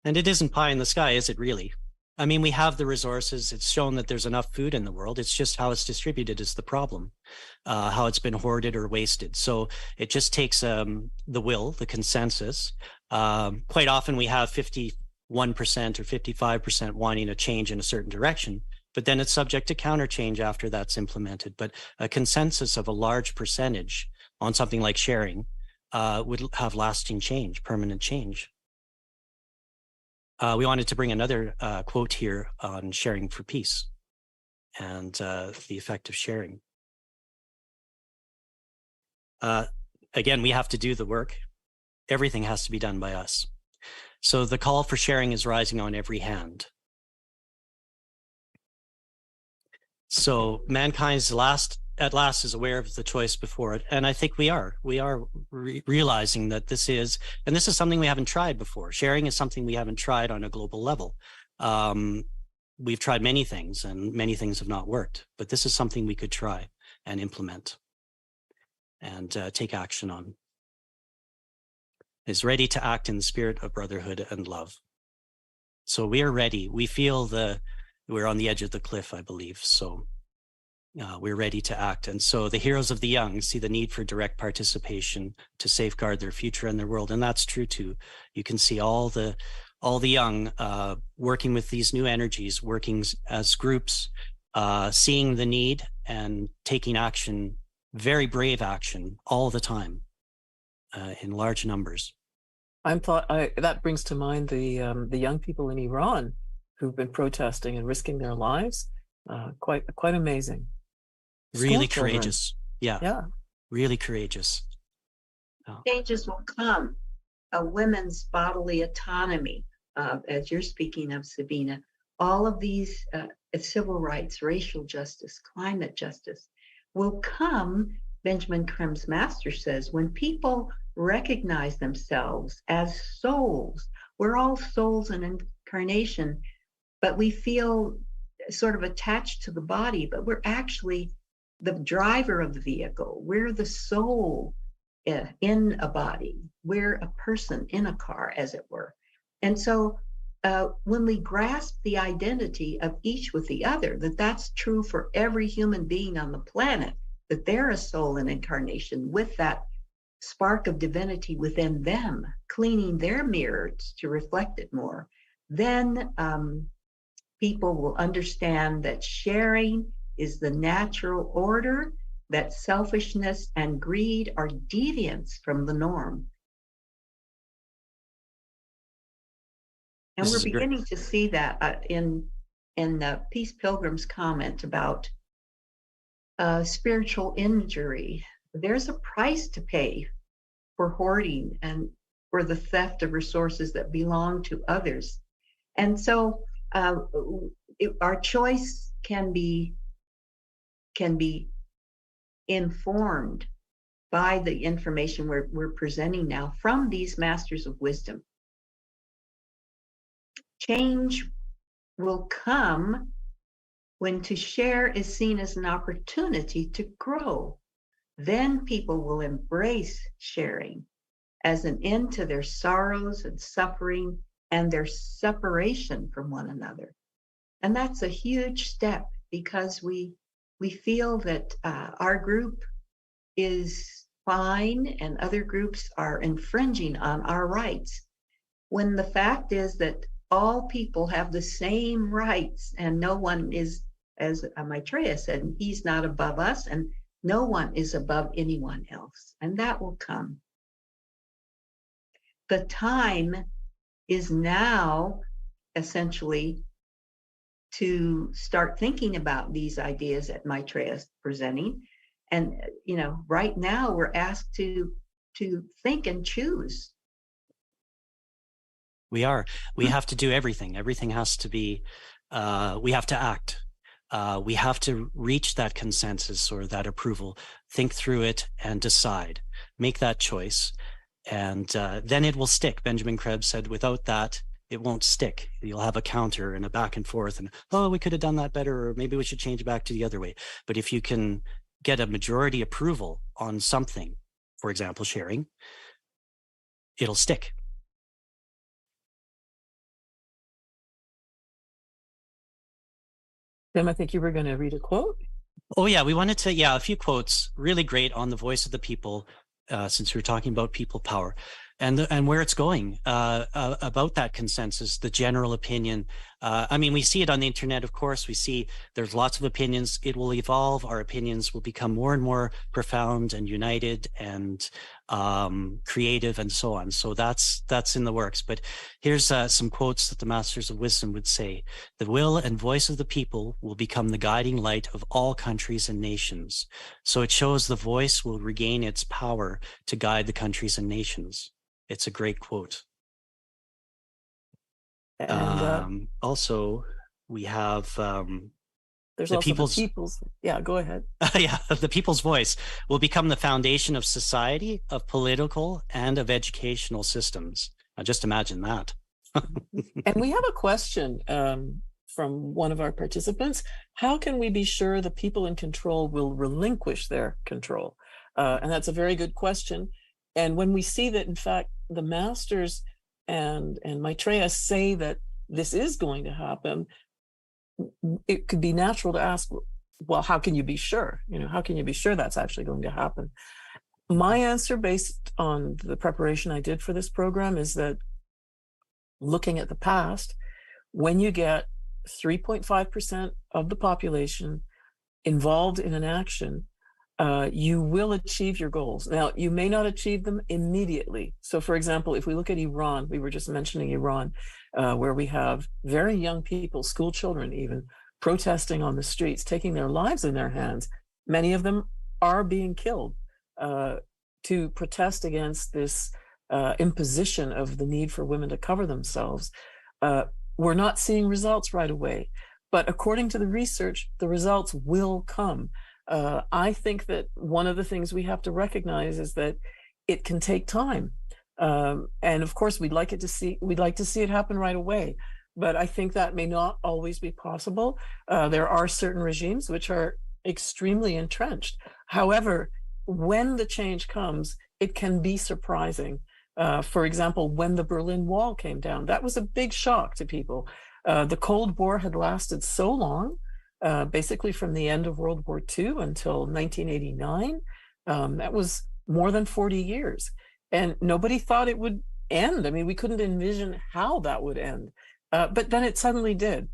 And it isn't pie in the sky, is it really? I mean, we have the resources. It's shown that there's enough food in the world. It's just how it's distributed is the problem, how it's been hoarded or wasted. So it just takes the will, the consensus. Quite often we have 51% or 55% wanting a change in a certain direction, but then it's subject to counter change after that's implemented. But a consensus of a large percentage on something like sharing would have lasting change, permanent change. We wanted to bring another quote here on sharing for peace and the effect of sharing. Again, we have to do the work. Everything has to be done by us. So the call for sharing is rising on every hand. So mankind's at last is aware of the choice before it. And I think we are realizing that this is something we haven't tried before. Sharing is something we haven't tried on a global level. We've tried many things and many things have not worked, but this is something we could try and implement and take action on. Is ready to act in the spirit of brotherhood and love. So we are ready. We feel we're on the edge of the cliff, I believe. So we're ready to act. And so the heroes of the young see the need for direct participation to safeguard their future and their world. And that's true too. You can see all the young working with these new energies, working as groups, seeing the need and taking action, very brave action all the time in large numbers. That brings to mind the young people in Iran who've been protesting and risking their lives. Quite amazing. Really courageous. Yeah. Really courageous. Changes will come. Women's bodily autonomy, as you're speaking of, Sabina. All of these civil rights, racial justice, climate justice will come, Benjamin Krem's master says, when people recognize themselves as souls. We're all souls in incarnation, but we feel sort of attached to the body, but we're actually the driver of the vehicle. We're the soul in a body. We're a person in a car, as it were. And so when we grasp the identity of each with the other, that's true for every human being on the planet, that they're a soul in incarnation with that spark of divinity within them, cleaning their mirrors to reflect it more, then people will understand that sharing is the natural order, that selfishness and greed are deviants from the norm. And we're beginning to see that in Peace Pilgrim's comment about spiritual injury. There's a price to pay for hoarding and for the theft of resources that belong to others. And so our choice can be informed by the information we're presenting now from these masters of wisdom. Change will come when to share is seen as an opportunity to grow. Then people will embrace sharing as an end to their sorrows and suffering and their separation from one another. And that's a huge step, because we feel that our group is fine and other groups are infringing on our rights, when the fact is that all people have the same rights, and no one is, as Maitreya said, he's not above us, and no one is above anyone else. And that will come. The time is now, essentially, to start thinking about these ideas that Maitreya is presenting. And, right now we're asked to think and choose. We are. We have to do everything. Everything has to be, we have to act. We have to reach that consensus or that approval, think through it and decide, make that choice. And then it will stick. Benjamin Krebs said, without that, it won't stick. You'll have a counter and a back and forth and, oh, we could have done that better, or maybe we should change it back to the other way. But if you can get a majority approval on something, for example, sharing, it'll stick. Tim, I think you were going to read a quote. Oh, yeah. We wanted to, a few quotes, really great on the voice of the people, since we were talking about people power and where it's going, about that consensus, the general opinion. We see it on the internet, of course. We see there's lots of opinions. It will evolve. Our opinions will become more and more profound and united and creative and so on. So that's in the works. But here's some quotes that the Masters of Wisdom would say. The will and voice of the people will become the guiding light of all countries and nations. So it shows the voice will regain its power to guide the countries and nations. It's a great quote. And also, we have there's the also people's. Yeah, go ahead. The people's voice will become the foundation of society, of political, and of educational systems. Now, just imagine that. And we have a question from one of our participants. How can we be sure the people in control will relinquish their control? And that's a very good question. And when we see that, in fact, the masters and Maitreya say that this is going to happen, it could be natural to ask, well, how can you be sure? How can you be sure that's actually going to happen? My answer, based on the preparation I did for this program, is that looking at the past, when you get 3.5% of the population involved in an action, you will achieve your goals. Now, you may not achieve them immediately. So, for example, if we look at Iran, we were just mentioning Iran, where we have very young people, school children even, protesting on the streets, taking their lives in their hands. Many of them are being killed to protest against this imposition of the need for women to cover themselves. We're not seeing results right away, but according to the research, the results will come. I think that one of the things we have to recognize is that it can take time. And of course, we'd like to see it happen right away. But I think that may not always be possible. There are certain regimes which are extremely entrenched. However, when the change comes, it can be surprising. For example, when the Berlin Wall came down, that was a big shock to people. The Cold War had lasted so long, basically from the end of World War II until 1989. That was more than 40 years. And nobody thought it would end. I mean, we couldn't envision how that would end. But then it suddenly did.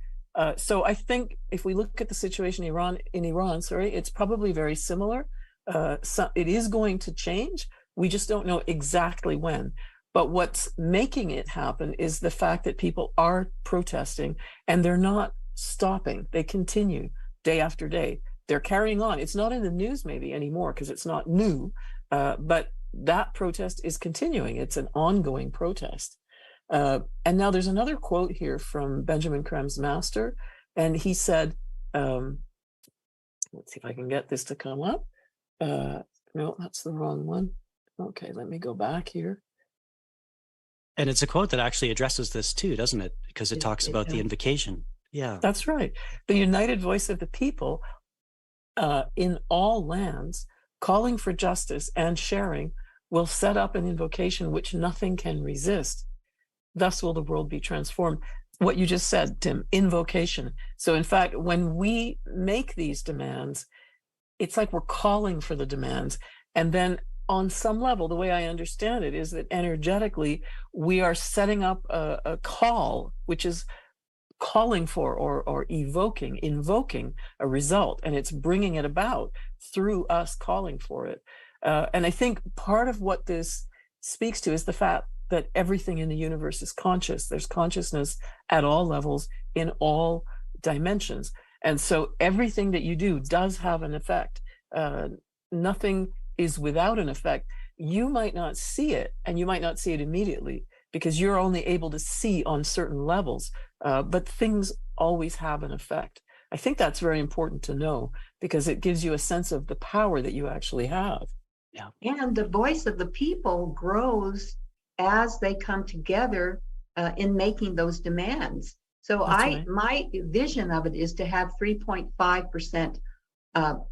So I think if we look at the situation in Iran, sorry, it's probably very similar. So it is going to change. We just don't know exactly when. But what's making it happen is the fact that people are protesting and they're not stopping. They continue day after day. They're carrying on. It's not in the news maybe anymore because it's not new, but that protest is continuing. It's an ongoing protest. And now there's another quote here from Benjamin Krem's master, and he said, let's see if I can get this to come up. No, that's the wrong one. Okay, let me go back here. And it's a quote that actually addresses this too, doesn't it? Because it talks about the invocation. Yeah. That's right. The united voice of the people in all lands, calling for justice and sharing, will set up an invocation which nothing can resist. Thus will the world be transformed. What you just said, Tim, invocation. So in fact, when we make these demands, it's like we're calling for the demands. And then on some level, the way I understand it is that energetically, we are setting up a call, which is calling for or invoking a result, and it's bringing it about through us calling for it. And I think part of what this speaks to is the fact that everything in the universe is conscious. There's consciousness at all levels in all dimensions. And so everything that you do does have an effect. Nothing is without an effect. You might not see it, and you might not see it immediately because you're only able to see on certain levels, but things always have an effect. I think that's very important to know because it gives you a sense of the power that you actually have. Yeah. And the voice of the people grows as they come together in making those demands. So my vision of it is to have 3.5%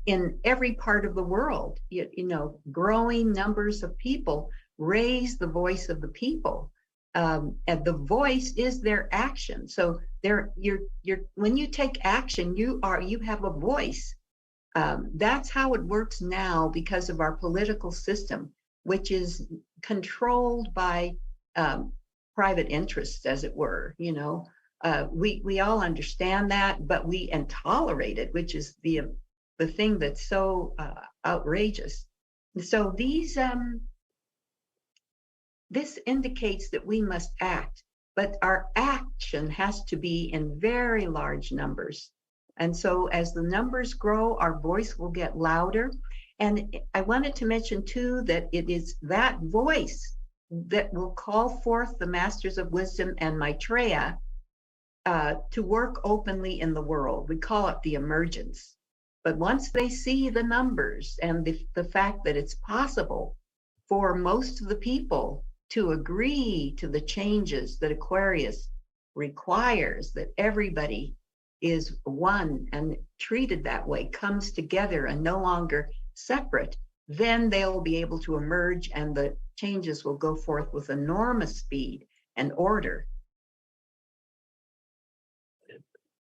in every part of the world. You know, growing numbers of people raise the voice of the people, and the voice is their action. So when you take action, you have a voice. That's how it works now because of our political system, which is controlled by private interests, as it were. You know, we all understand that, but we tolerate it, which is the thing that's so outrageous. So this indicates that we must act, but our action has to be in very large numbers. And so as the numbers grow, our voice will get louder. And I wanted to mention too that it is that voice that will call forth the masters of wisdom and Maitreya to work openly in the world. We call it the emergence. But once they see the numbers and the fact that it's possible for most of the people to agree to the changes that Aquarius requires, that everybody is one and treated that way, comes together and no longer separate, then they'll be able to emerge and the changes will go forth with enormous speed and order.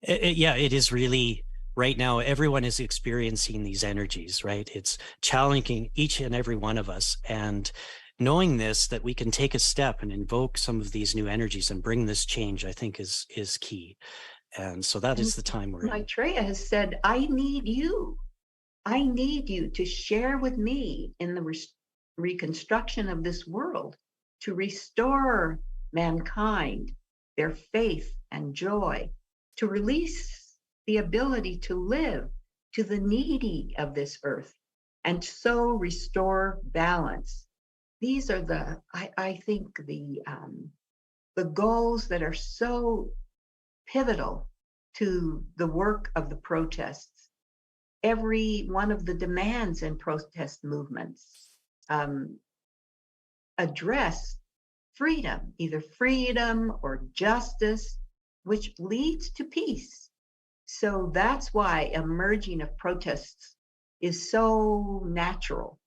It is really, right now, everyone is experiencing these energies, right? It's challenging each and every one of us. And knowing this, that we can take a step and invoke some of these new energies and bring this change, I think is key. And so that is the time we're in. Maitreya has said, I need you. I need you to share with me in the reconstruction of this world, to restore mankind, their faith and joy, to release the ability to live to the needy of this earth, and so restore balance. These are I think the goals that are so pivotal to the work of the protests. Every one of the demands in protest movements address freedom, either freedom or justice, which leads to peace. So that's why emerging of protests is so natural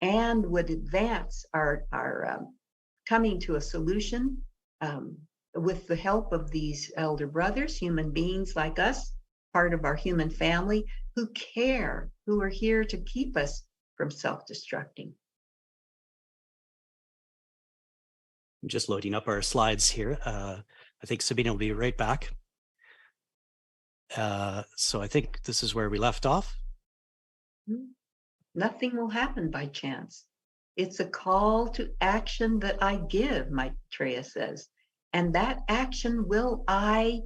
and would advance our coming to a solution with the help of these elder brothers, human beings like us, part of our human family, who care, who are here to keep us from self-destructing. I'm just loading up our slides here. I think Sabina will be right back. So I think this is where we left off. Nothing will happen by chance. It's a call to action that I give, Maitreya says. And that action will I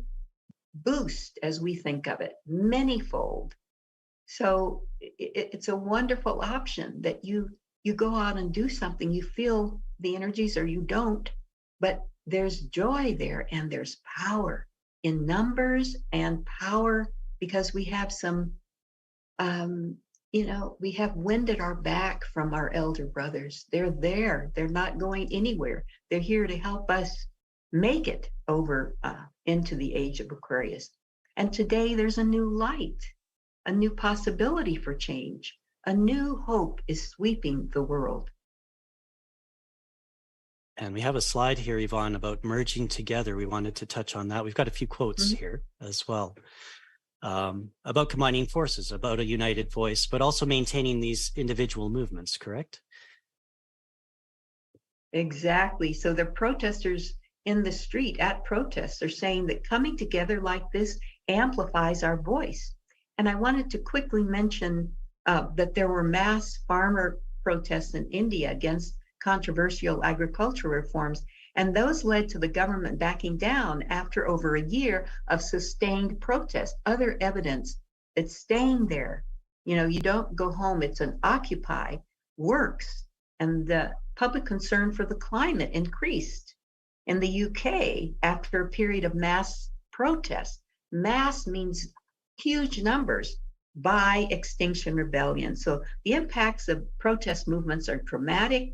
boost, as we think of it, manyfold. So it's a wonderful option that you go out and do something. You feel the energies or you don't, but there's joy there and there's power in numbers and power because we have some, we have wind at our back from our elder brothers. They're there. They're not going anywhere. They're here to help us make it over into the age of Aquarius. And today there's a new light, a new possibility for change. A new hope is sweeping the world. And we have a slide here, Yvonne, about merging together. We wanted to touch on that. We've got a few quotes here as well about combining forces, about a united voice, but also maintaining these individual movements, correct? Exactly. So the protesters in the street at protests are saying that coming together like this amplifies our voice. And I wanted to quickly mention that there were mass farmer protests in India against controversial agricultural reforms, and those led to the government backing down after over a year of sustained protest. Other evidence that staying there, you don't go home, it's an occupy, works. And the public concern for the climate increased. In the UK, after a period of mass protest, mass means huge numbers, by Extinction Rebellion. So the impacts of protest movements are dramatic.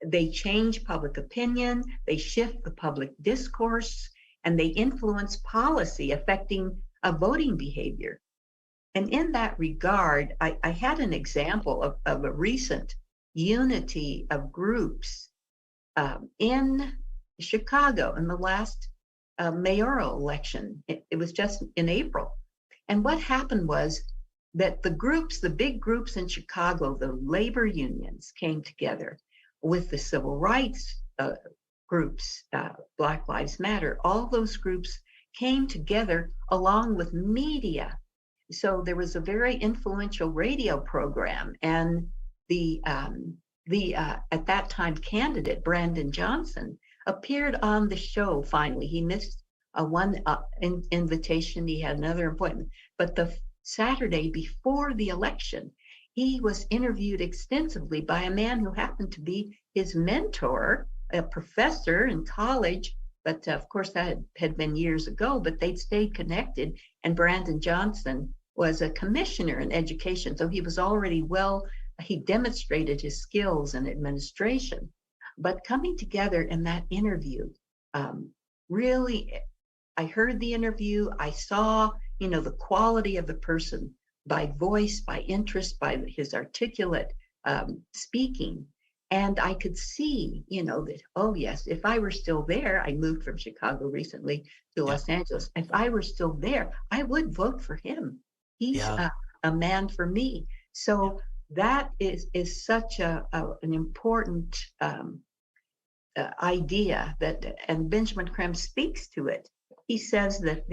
They change public opinion, they shift the public discourse, and they influence policy affecting voting behavior. And in that regard, I had an example of a recent unity of groups in Chicago in the last mayoral election. It was just in April. And what happened was that the big groups in Chicago, the labor unions came together with the civil rights groups, Black Lives Matter, all those groups came together along with media. So there was a very influential radio program, and the at that time candidate, Brandon Johnson, appeared on the show finally. He missed one invitation, he had another appointment, but the Saturday before the election, he was interviewed extensively by a man who happened to be his mentor, a professor in college, but of course that had been years ago, but they'd stayed connected. And Brandon Johnson was a commissioner in education, so he was already he demonstrated his skills in administration. But coming together in that interview, really, I heard the interview, I saw, the quality of the person by voice, by interest, by his articulate speaking. And I could see, that, oh yes, if I were still there, I moved from Chicago recently to Los Angeles. If I were still there, I would vote for him. He's a man for me. So that is such an important idea and Benjamin Creme speaks to it. He says that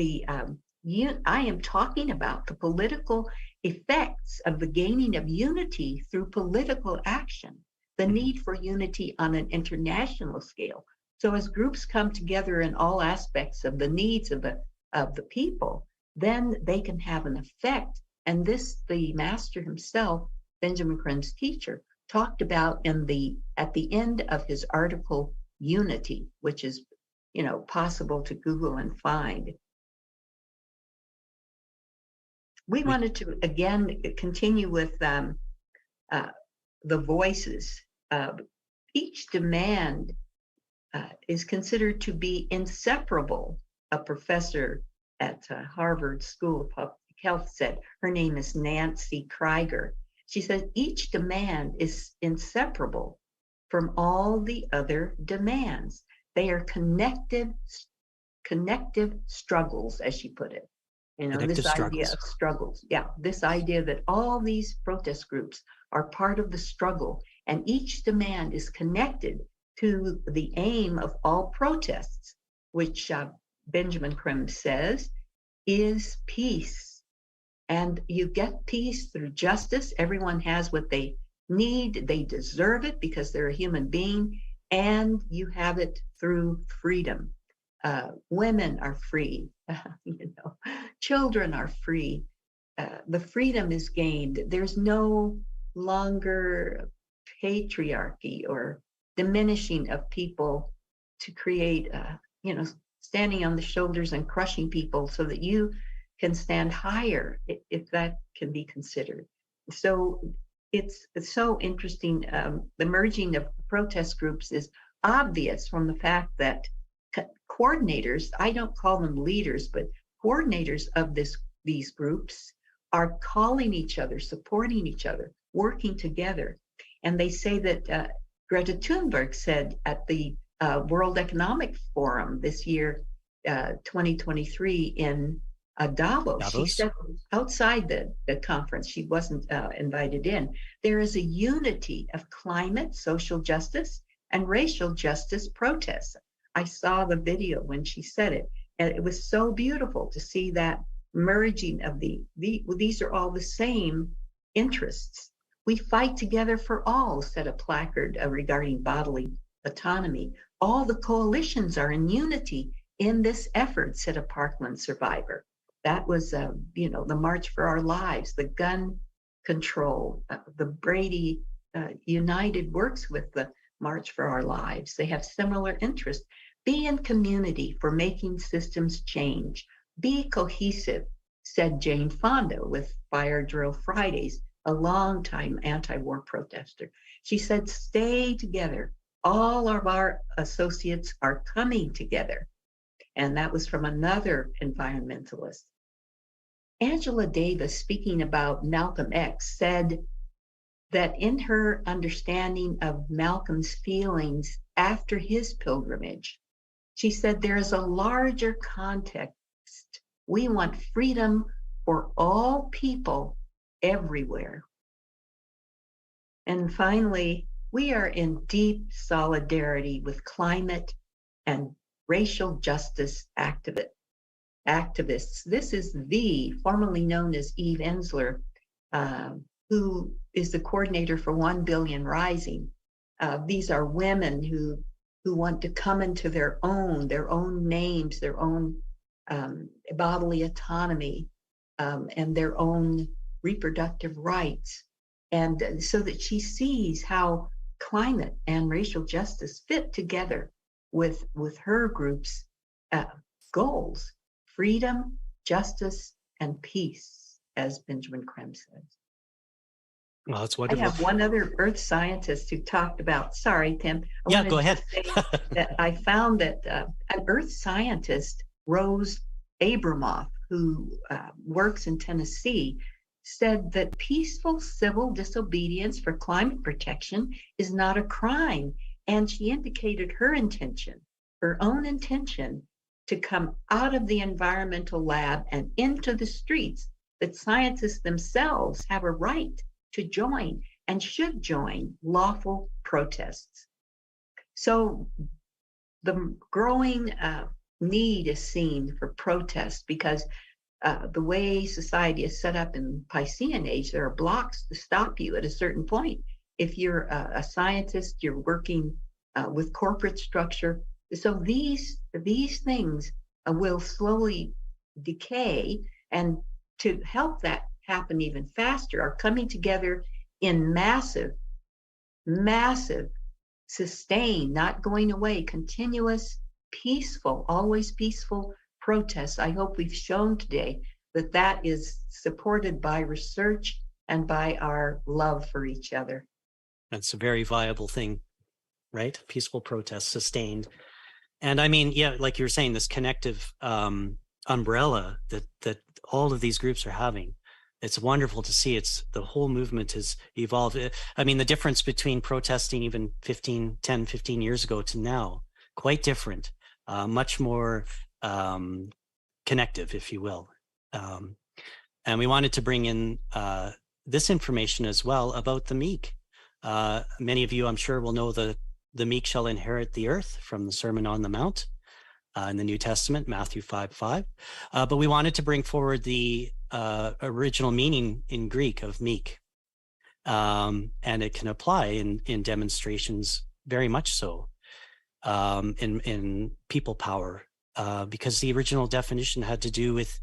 I am talking about the political effects of the gaining of unity through political action, the need for unity on an international scale. So as groups come together in all aspects of the needs of the people, then they can have an effect. And the master himself, Benjamin Creme's teacher, talked about at the end of his article, Unity, which is, possible to Google and find. We wanted to, again, continue with the voices. Each demand is considered to be inseparable. A professor at Harvard School of Public Health said, her name is Nancy Krieger. She said, each demand is inseparable from all the other demands. They are connective struggles, as she put it. This idea of struggles. Yeah, this idea that all these protest groups are part of the struggle, and each demand is connected to the aim of all protests, which Benjamin Creme says is peace. And you get peace through justice. Everyone has what they need. They deserve it because they're a human being. And you have it through freedom. Women are free. Children are free. The freedom is gained. There's no longer patriarchy or diminishing of people to create, standing on the shoulders and crushing people so that you can stand higher, if that can be considered. So it's so interesting. The merging of protest groups is obvious from the fact that coordinators, I don't call them leaders, but coordinators of these groups are calling each other, supporting each other, working together. And they say that Greta Thunberg said at the World Economic Forum this year, 2023 in Davos. She said outside the conference, she wasn't invited in, there is a unity of climate, social justice, and racial justice protests. I saw the video when she said it, and it was so beautiful to see that merging of these are all the same interests. We fight together for all, said a placard regarding bodily autonomy. All the coalitions are in unity in this effort, said a Parkland survivor. That was, the March for Our Lives, the gun control, the Brady United works with the March for Our Lives. They have similar interests. Be in community for making systems change. Be cohesive, said Jane Fonda with Fire Drill Fridays, a longtime anti-war protester. She said, stay together. All of our associates are coming together. And that was from another environmentalist. Angela Davis, speaking about Malcolm X, said that in her understanding of Malcolm's feelings after his pilgrimage, she said there is a larger context. We want freedom for all people everywhere. And finally, we are in deep solidarity with climate and racial justice activists. This is formerly known as Eve Ensler, who is the coordinator for 1 Billion Rising. These are women who want to come into their own names, their own bodily autonomy, and their own reproductive rights. And so that she sees how climate and racial justice fit together with her group's goals: freedom, justice, and peace, as Benjamin Creme says. Well, that's wonderful. I have one other earth scientist who talked about, sorry, Tim. Yeah, go ahead. That I found that an earth scientist, Rose Abramoff, who works in Tennessee, said that peaceful civil disobedience for climate protection is not a crime. And she indicated her own intention, to come out of the environmental lab and into the streets, that scientists themselves have a right to join and should join lawful protests. So the growing need is seen for protest because the way society is set up in Piscean age, there are blocks to stop you at a certain point. If you're a scientist, you're working with corporate structure. So these things will slowly decay, and to help that happen even faster, are coming together in massive, sustained, not going away, continuous, peaceful, always peaceful protests. I hope we've shown today that is supported by research and by our love for each other. That's a very viable thing, right? Peaceful protest, sustained. And I mean, yeah, like you were saying, this connective umbrella that all of these groups are having. It's wonderful to see. The whole movement has evolved. I mean, the difference between protesting even 10, 15 years ago to now, quite different, much more connective, if you will. And we wanted to bring in this information as well about the meek. Many of you, I'm sure, will know the meek shall inherit the earth from the Sermon on the Mount. in the New Testament, Matthew 5:5. But we wanted to bring forward the original meaning in Greek of meek. And it can apply in demonstrations very much so, in people power, because the original definition had to do with,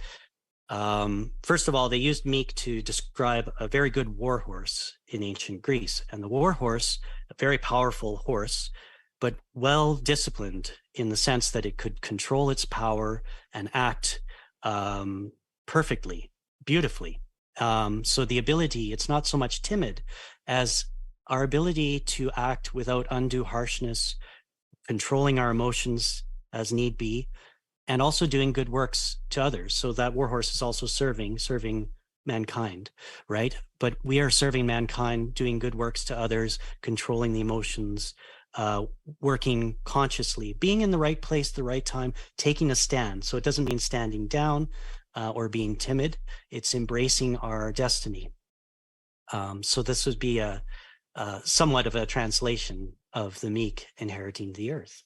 first of all, they used meek to describe a very good war horse in ancient Greece. And the war horse, a very powerful horse, but well disciplined in the sense that it could control its power and act perfectly, beautifully. So the ability, it's not so much timid as our ability to act without undue harshness, controlling our emotions as need be, and also doing good works to others. So that war horse is also serving mankind, right? But we are serving mankind, doing good works to others, controlling the emotions, working consciously, being in the right place, the right time, taking a stand. So it doesn't mean standing down or being timid. It's embracing our destiny. So this would be a somewhat of a translation of the meek inheriting the earth.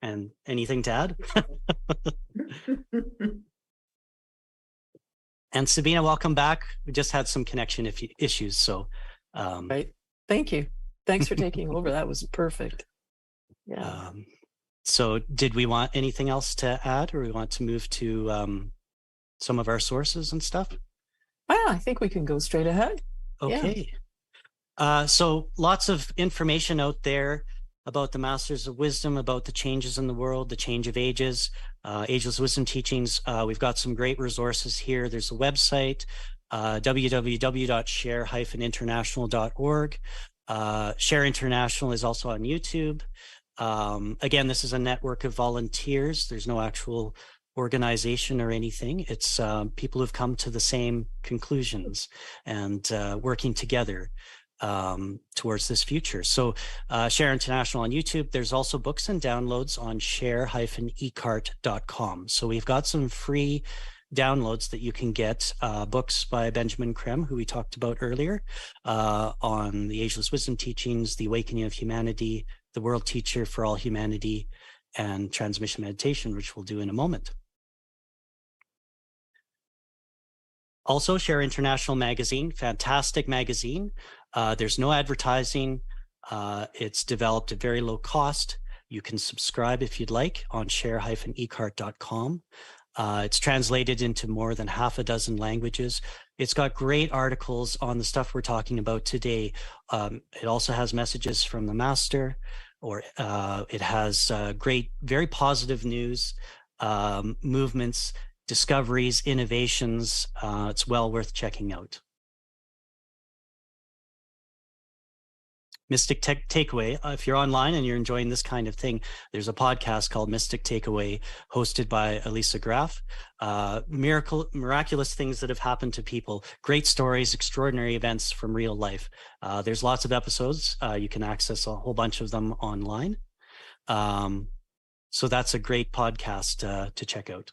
And anything to add? And Sabina, welcome back. We just had some connection issues, so right. Thank you. Thanks for taking over. That was perfect. Yeah. So did we want anything else to add, or we want to move to some of our sources and stuff? Well, I think we can go straight ahead. Okay. Yeah. So lots of information out there about the Masters of Wisdom, about the changes in the world, the change of ages, Ageless Wisdom teachings. We've got some great resources here. There's a website, www.share-international.org. Share International is also on YouTube. Again, this is a network of volunteers. There's no actual organization or anything. It's people who've come to the same conclusions and working together towards this future. So Share International on YouTube. There's also books and downloads on share-ecart.com. So we've got some free downloads that you can get, books by Benjamin Creme, who we talked about earlier, on the Ageless Wisdom teachings, the Awakening of Humanity, the World Teacher for All Humanity, and Transmission Meditation, which we'll do in a moment. Also, Share International magazine, fantastic magazine. There's no advertising. It's developed at very low cost. You can subscribe if you'd like on share-ecart.com. It's translated into more than half a dozen languages. It's got great articles on the stuff we're talking about today. It also has messages from the Master, or it has great, very positive news, movements, discoveries, innovations. It's well worth checking out. Mystic Takeaway. If you're online and you're enjoying this kind of thing, there's a podcast called Mystic Takeaway, hosted by Elisa Graf. Miraculous things that have happened to people, great stories, extraordinary events from real life. There's lots of episodes. You can access a whole bunch of them online. So that's a great podcast to check out.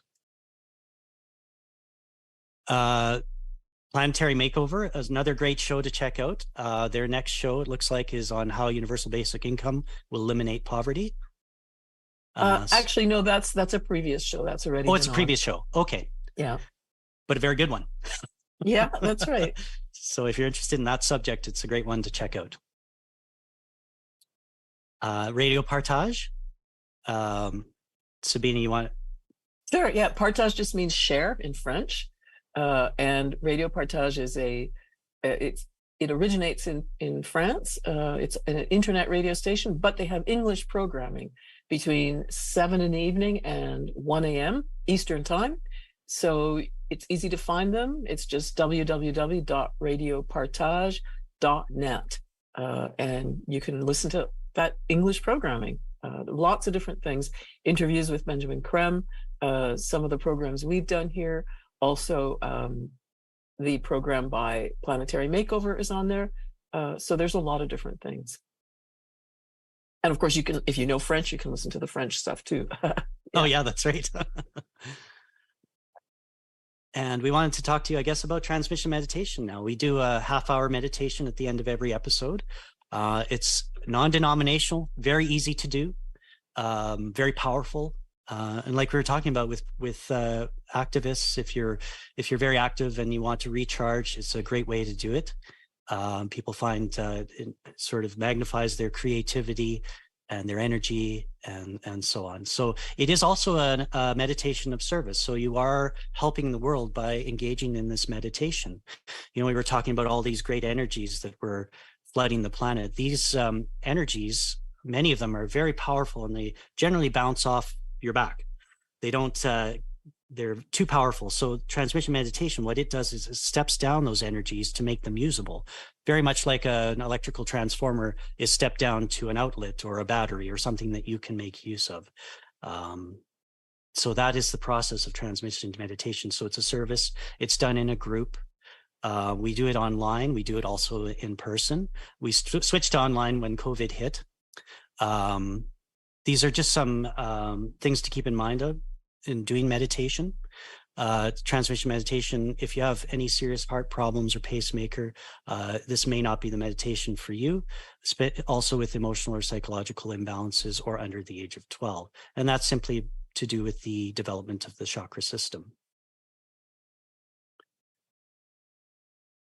Planetary Makeover is another great show to check out. Their next show, it looks like, is on how universal basic income will eliminate poverty. Actually, no, that's a previous show. That's already. Oh, it's a previous show. Okay. Yeah. But a very good one. Yeah, that's right. So if you're interested in that subject, it's a great one to check out. Radio Partage. Sabina, you want? Sure. Yeah. Partage just means share in French. And Radio Partage is it originates in France. It's an internet radio station, but they have English programming between 7 in the evening and 1 a.m. Eastern time. So it's easy to find them. It's just www.radiopartage.net. And you can listen to that English programming. Lots of different things, interviews with Benjamin Creme, some of the programs we've done here. Also, the program by Planetary Makeover is on there. So there's a lot of different things. And of course, you can, if you know French, you can listen to the French stuff too. Yeah. Oh yeah, that's right. And we wanted to talk to you, I guess, about transmission meditation now. We do a half-hour meditation at the end of every episode. It's non-denominational, very easy to do. very powerful. And like we were talking about with activists, if you're very active and you want to recharge, it's a great way to do it. People find it sort of magnifies their creativity and their energy and so on. So it is also a meditation of service. So you are helping the world by engaging in this meditation. You know, we were talking about all these great energies that were flooding the planet. These energies, many of them are very powerful, and they generally bounce off your back. They don't, they're too powerful. So transmission meditation, what it does is it steps down those energies to make them usable. Very much like an electrical transformer is stepped down to an outlet or a battery or something that you can make use of. So that is the process of transmission meditation. So it's a service. It's done in a group. We do it online. We do it also in person. We switched to online when COVID hit. These are just some things to keep in mind of in doing meditation. Transmission meditation, if you have any serious heart problems or pacemaker, this may not be the meditation for you. Also with emotional or psychological imbalances or under the age of 12. And that's simply to do with the development of the chakra system.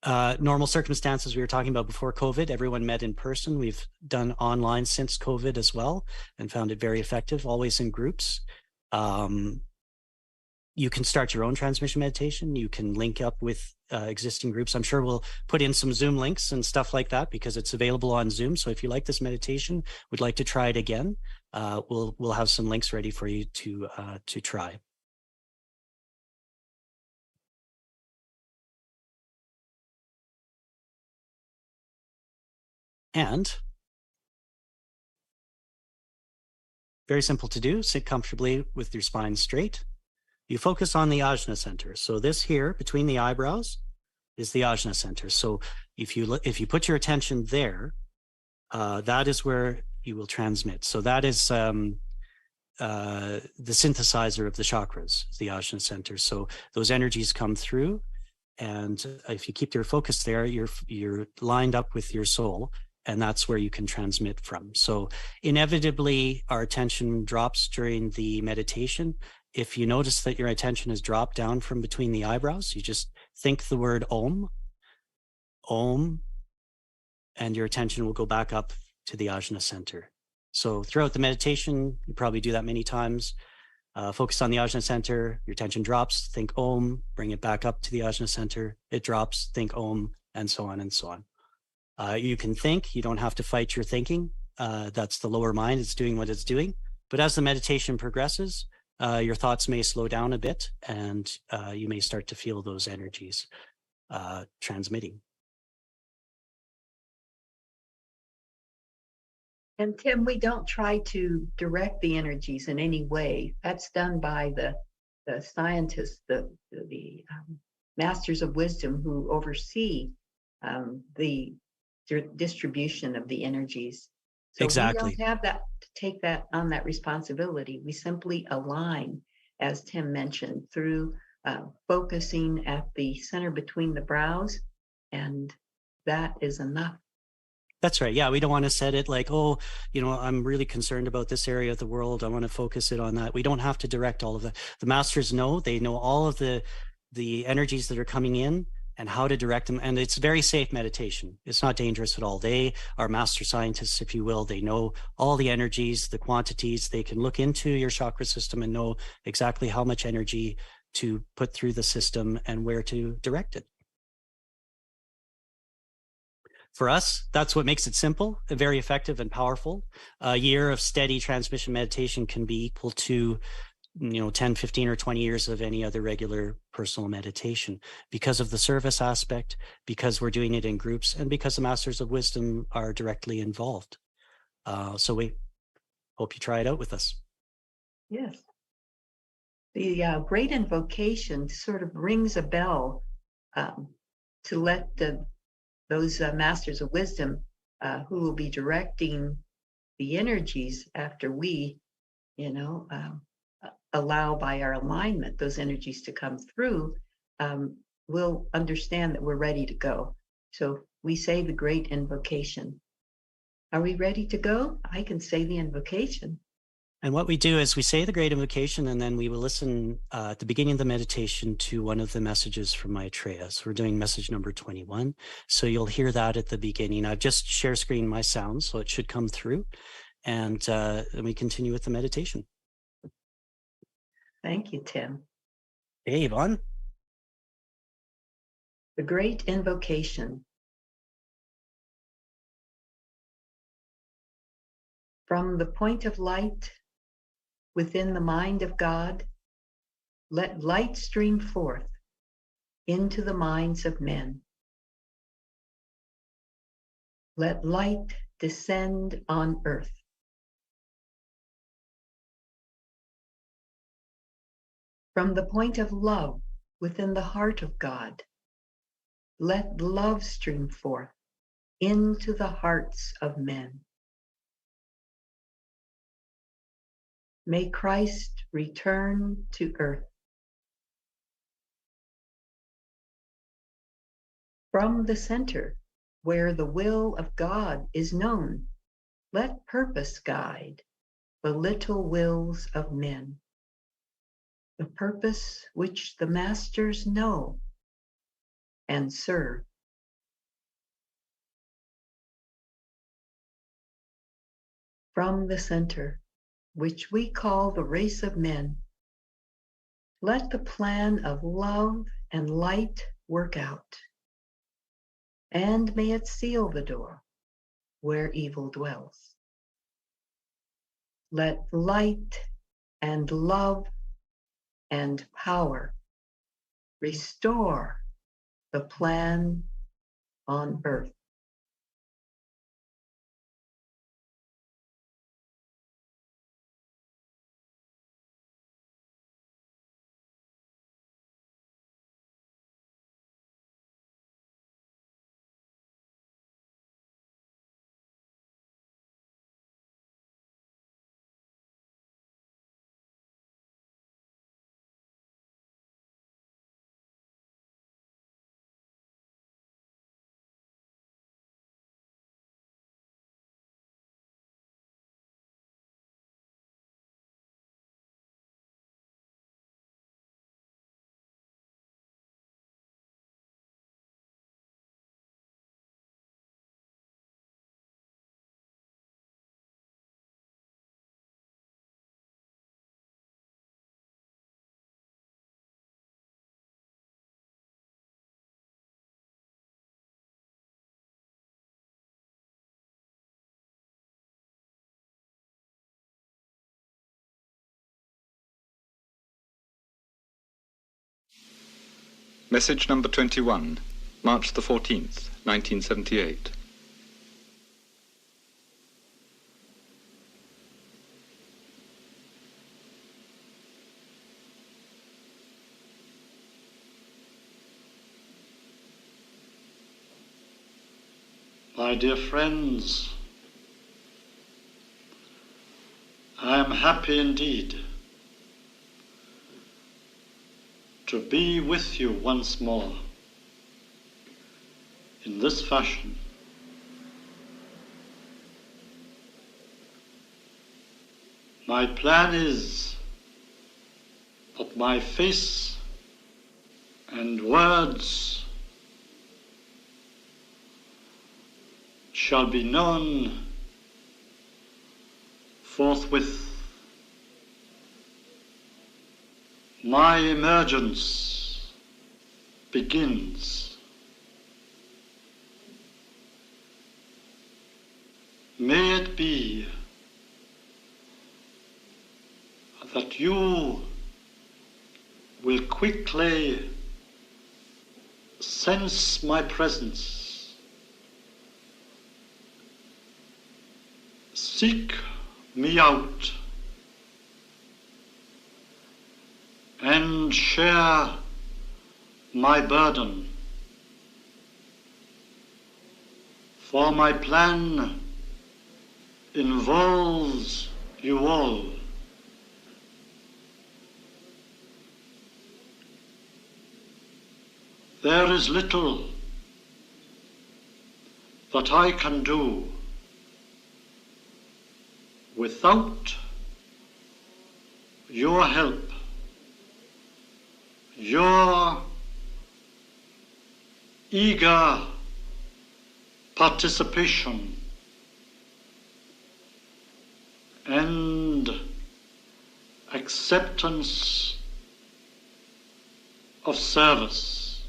Normal circumstances we were talking about before COVID, everyone met in person. We've done online since COVID as well and found it very effective, always in groups. You can start your own transmission meditation. You can link up with existing groups. I'm sure we'll put in some Zoom links and stuff like that because it's available on Zoom. So if you like this meditation, would like to try it again, we'll have some links ready for you to try. And very simple to do, sit comfortably with your spine straight. You focus on the ajna center. So this here between the eyebrows is the ajna center. So if you put your attention there, that is where you will transmit. So that is the synthesizer of the chakras, the ajna center. So those energies come through, and if you keep your focus there, you're lined up with your soul. And that's where you can transmit from. So inevitably, our attention drops during the meditation. If you notice that your attention has dropped down from between the eyebrows, you just think the word Om, Om, and your attention will go back up to the ajna center. So throughout the meditation, you probably do that many times. Focus on the ajna center, your attention drops, think Om, bring it back up to the ajna center, it drops, think Om, and so on and so on. You can think, you don't have to fight your thinking. That's the lower mind, it's doing what it's doing. But as the meditation progresses, your thoughts may slow down a bit, and you may start to feel those energies transmitting. And Tim, we don't try to direct the energies in any way. That's done by the scientists, the masters of wisdom who oversee the distribution of the energies. So exactly. We don't have that to take that on that responsibility. We simply align, as Tim mentioned, through focusing at the center between the brows, and that is enough. That's right. Yeah, we don't want to set it like, oh, you know, I'm really concerned about this area of the world. I want to focus it on that. We don't have to direct all of that. The masters know, they know all of the energies that are coming in and how to direct them. And it's very safe meditation. It's not dangerous at all. They are master scientists, if you will. They know all the energies, the quantities. They can look into your chakra system and know exactly how much energy to put through the system and where to direct it. For us, that's what makes it simple, very effective and powerful. A year of steady transmission meditation can be equal to 10, 15, or 20 years of any other regular personal meditation because of the service aspect, because we're doing it in groups, and because the Masters of Wisdom are directly involved. So we hope you try it out with us. Yes. The great invocation sort of rings a bell to let those Masters of Wisdom who will be directing the energies after we, allow by our alignment those energies to come through, we'll understand that we're ready to go. So we say the great invocation. Are we ready to go? I can say the invocation. And what we do is we say the Great Invocation, and then we will listen at the beginning of the meditation to one of the messages from Maitreya. So we're doing message number 21. So you'll hear that at the beginning. I've just share screen my sound, so it should come through. And then we continue with the meditation. Thank you, Tim. Hey, Yvonne. The Great Invocation. From the point of light within the mind of God, let light stream forth into the minds of men. Let light descend on earth. From the point of love within the heart of God, let love stream forth into the hearts of men. May Christ return to earth. From the center, where the will of God is known, let purpose guide the little wills of men, the purpose which the masters know and serve. From the center, which we call the race of men, let the plan of love and light work out, and may it seal the door where evil dwells. Let light and love and power restore the plan on earth. Message number 21, March the 14th, 1978. My dear friends, I am happy indeed to be with you once more in this fashion. My plan is that my face and words shall be known forthwith. My emergence begins. May it be that you will quickly sense my presence, seek me out, and share my burden. For my plan involves you all. There is little that I can do without your help, your eager participation and acceptance of service.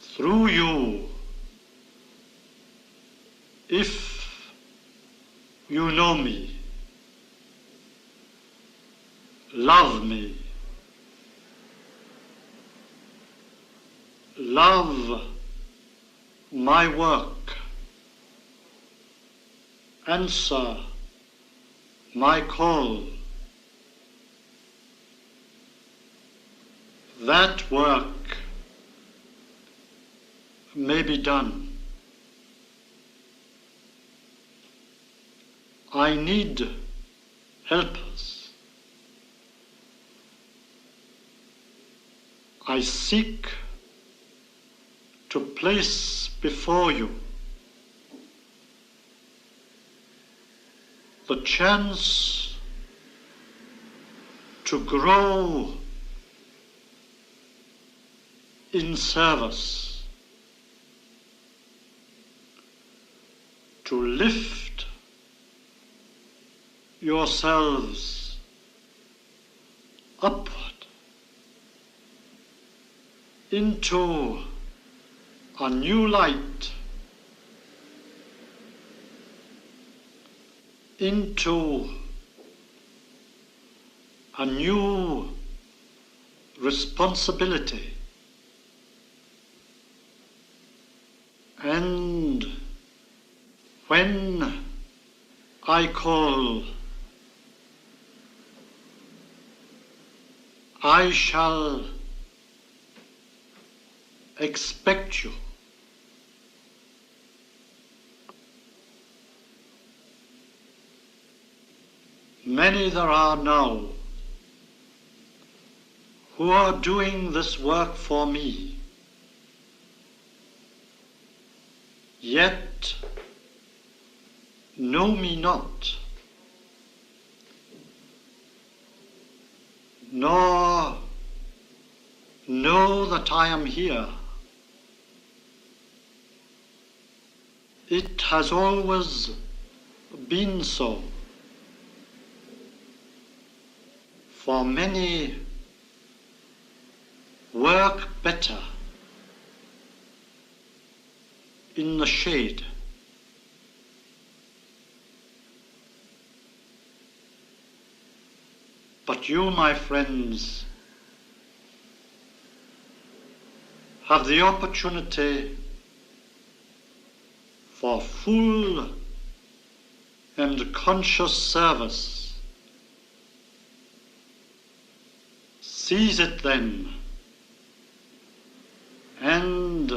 Through you, if you know me, love me, love my work, answer my call, that work may be done. I need helpers. I seek to place before you the chance to grow in service, to lift yourselves upward into a new light, into a new responsibility. And when I call, I shall expect you. Many there are now who are doing this work for me, yet know me not, nor know that I am here. It has always been so. For many work better in the shade. But you, my friends, have the opportunity for full and conscious service. Seize it then, and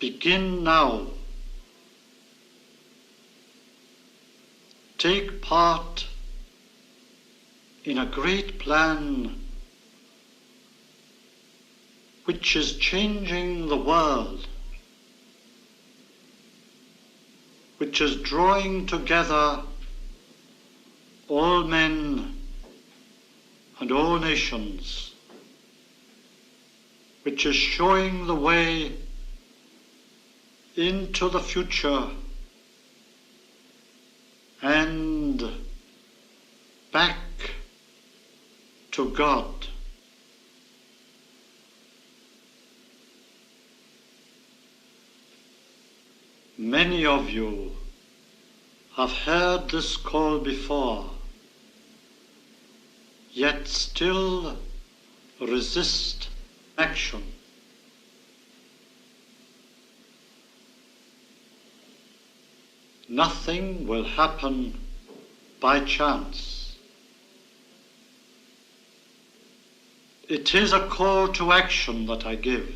begin now. Take part in a great plan which is changing the world, which is drawing together all men and all nations, which is showing the way into the future and back to God. Many of you have heard this call before, yet still resist action. Nothing will happen by chance. It is a call to action that I give.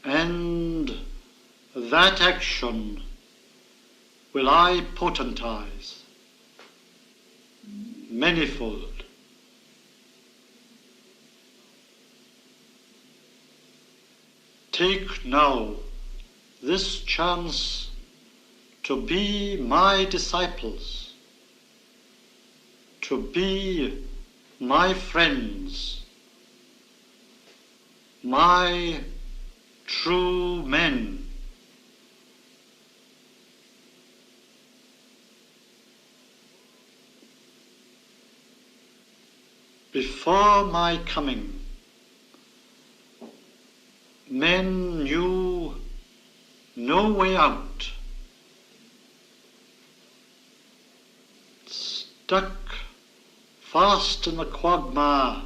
And that action will I potentize manifold. Take now this chance to be my disciples, to be my friends, my true men. Before my coming, men knew no way out, stuck fast in the quagmire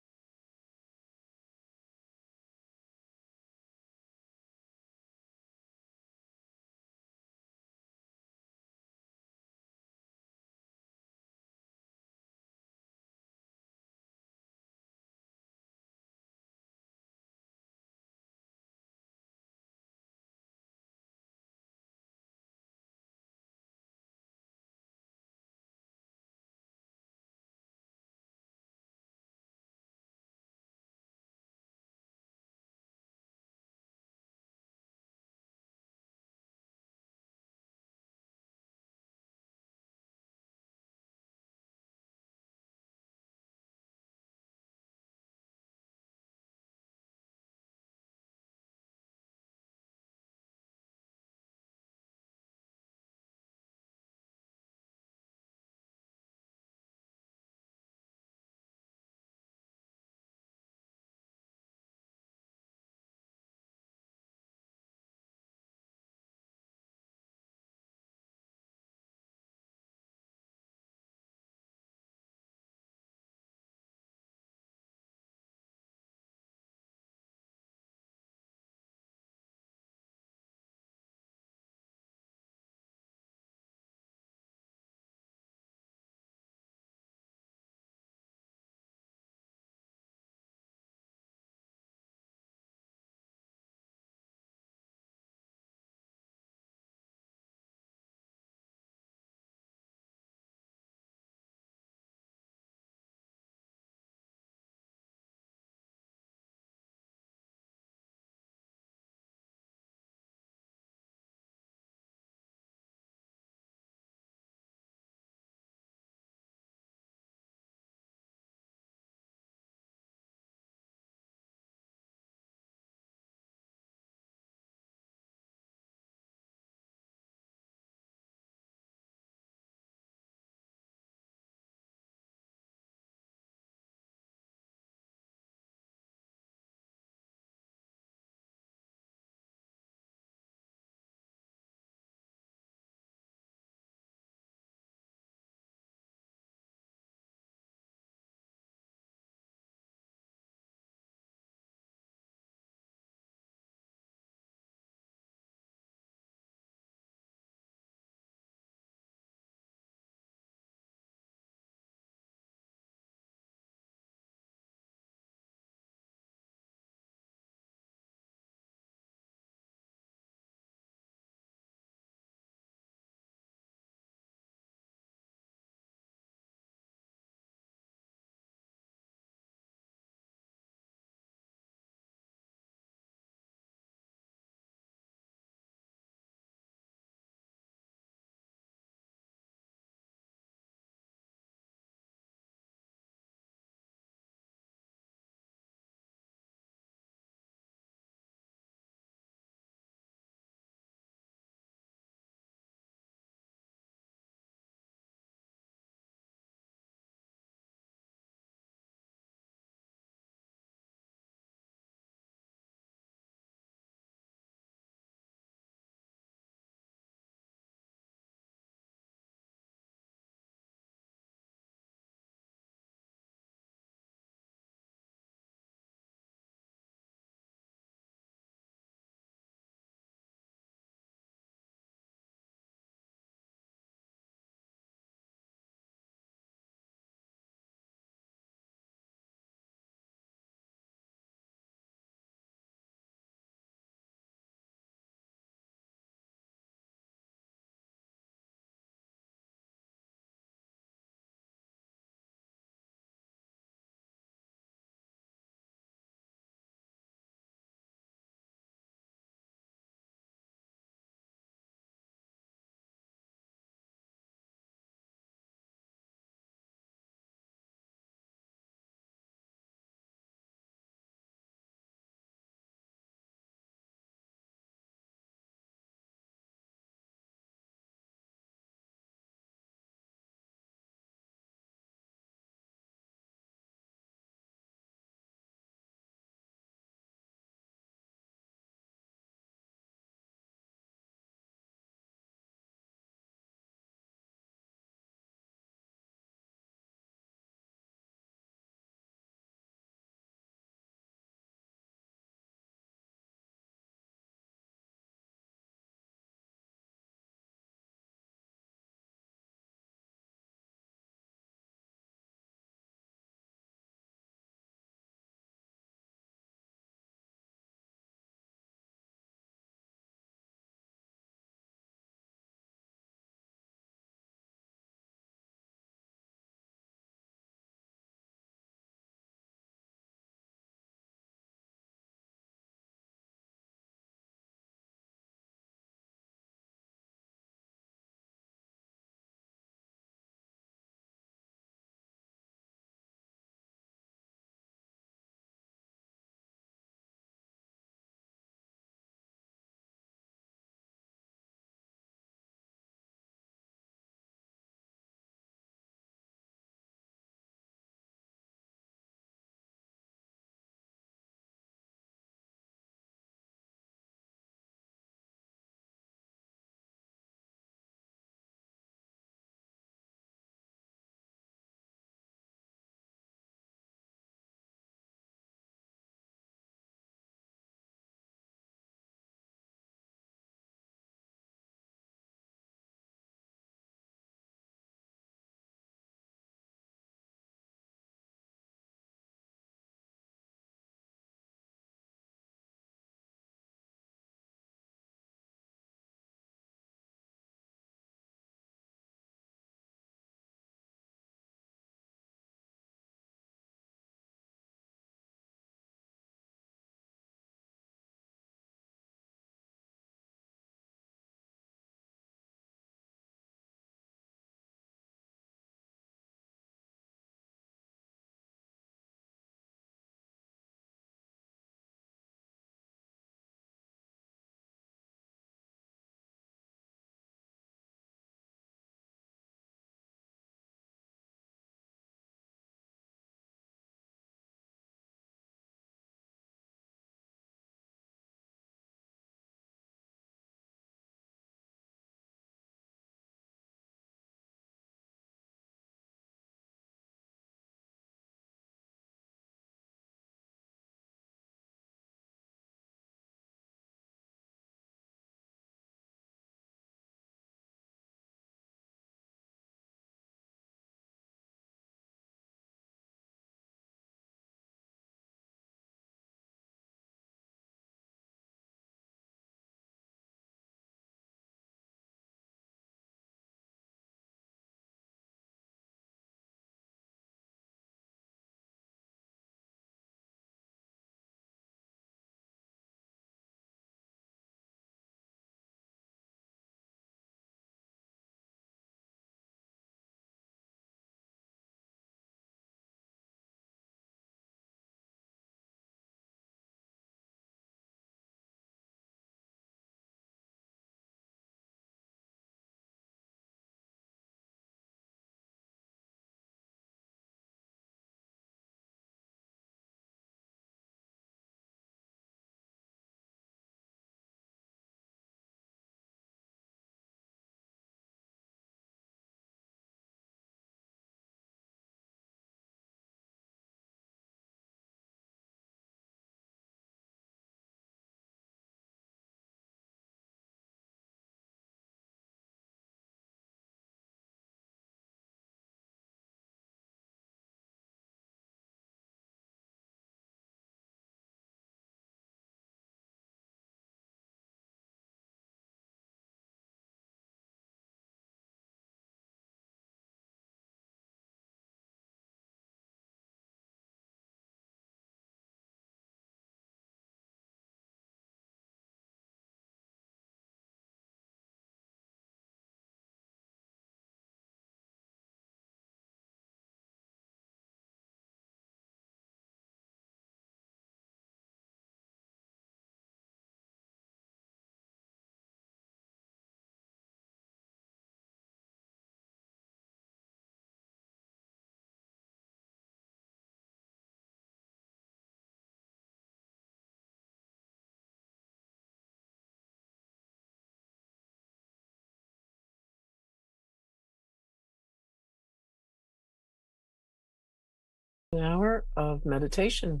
An hour of meditation.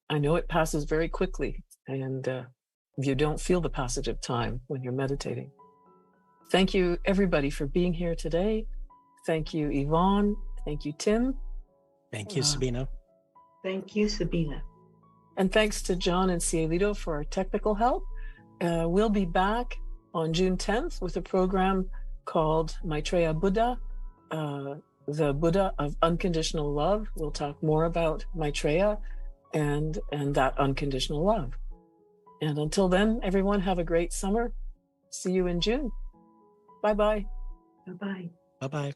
I know it passes very quickly, and you don't feel the passage of time when you're meditating. Thank you, everybody, for being here today. Thank you, Yvonne. Thank you, Tim. Thank you, Sabina. Thank you, Sabina. And thanks to John and Cielito for our technical help. We'll be back on June 10th with a program called Maitreya Buddha, the Buddha of unconditional love. We'll talk more about Maitreya and that unconditional love. And until then, everyone have a great summer. See you in June. Bye-bye. Bye-bye. Bye-bye.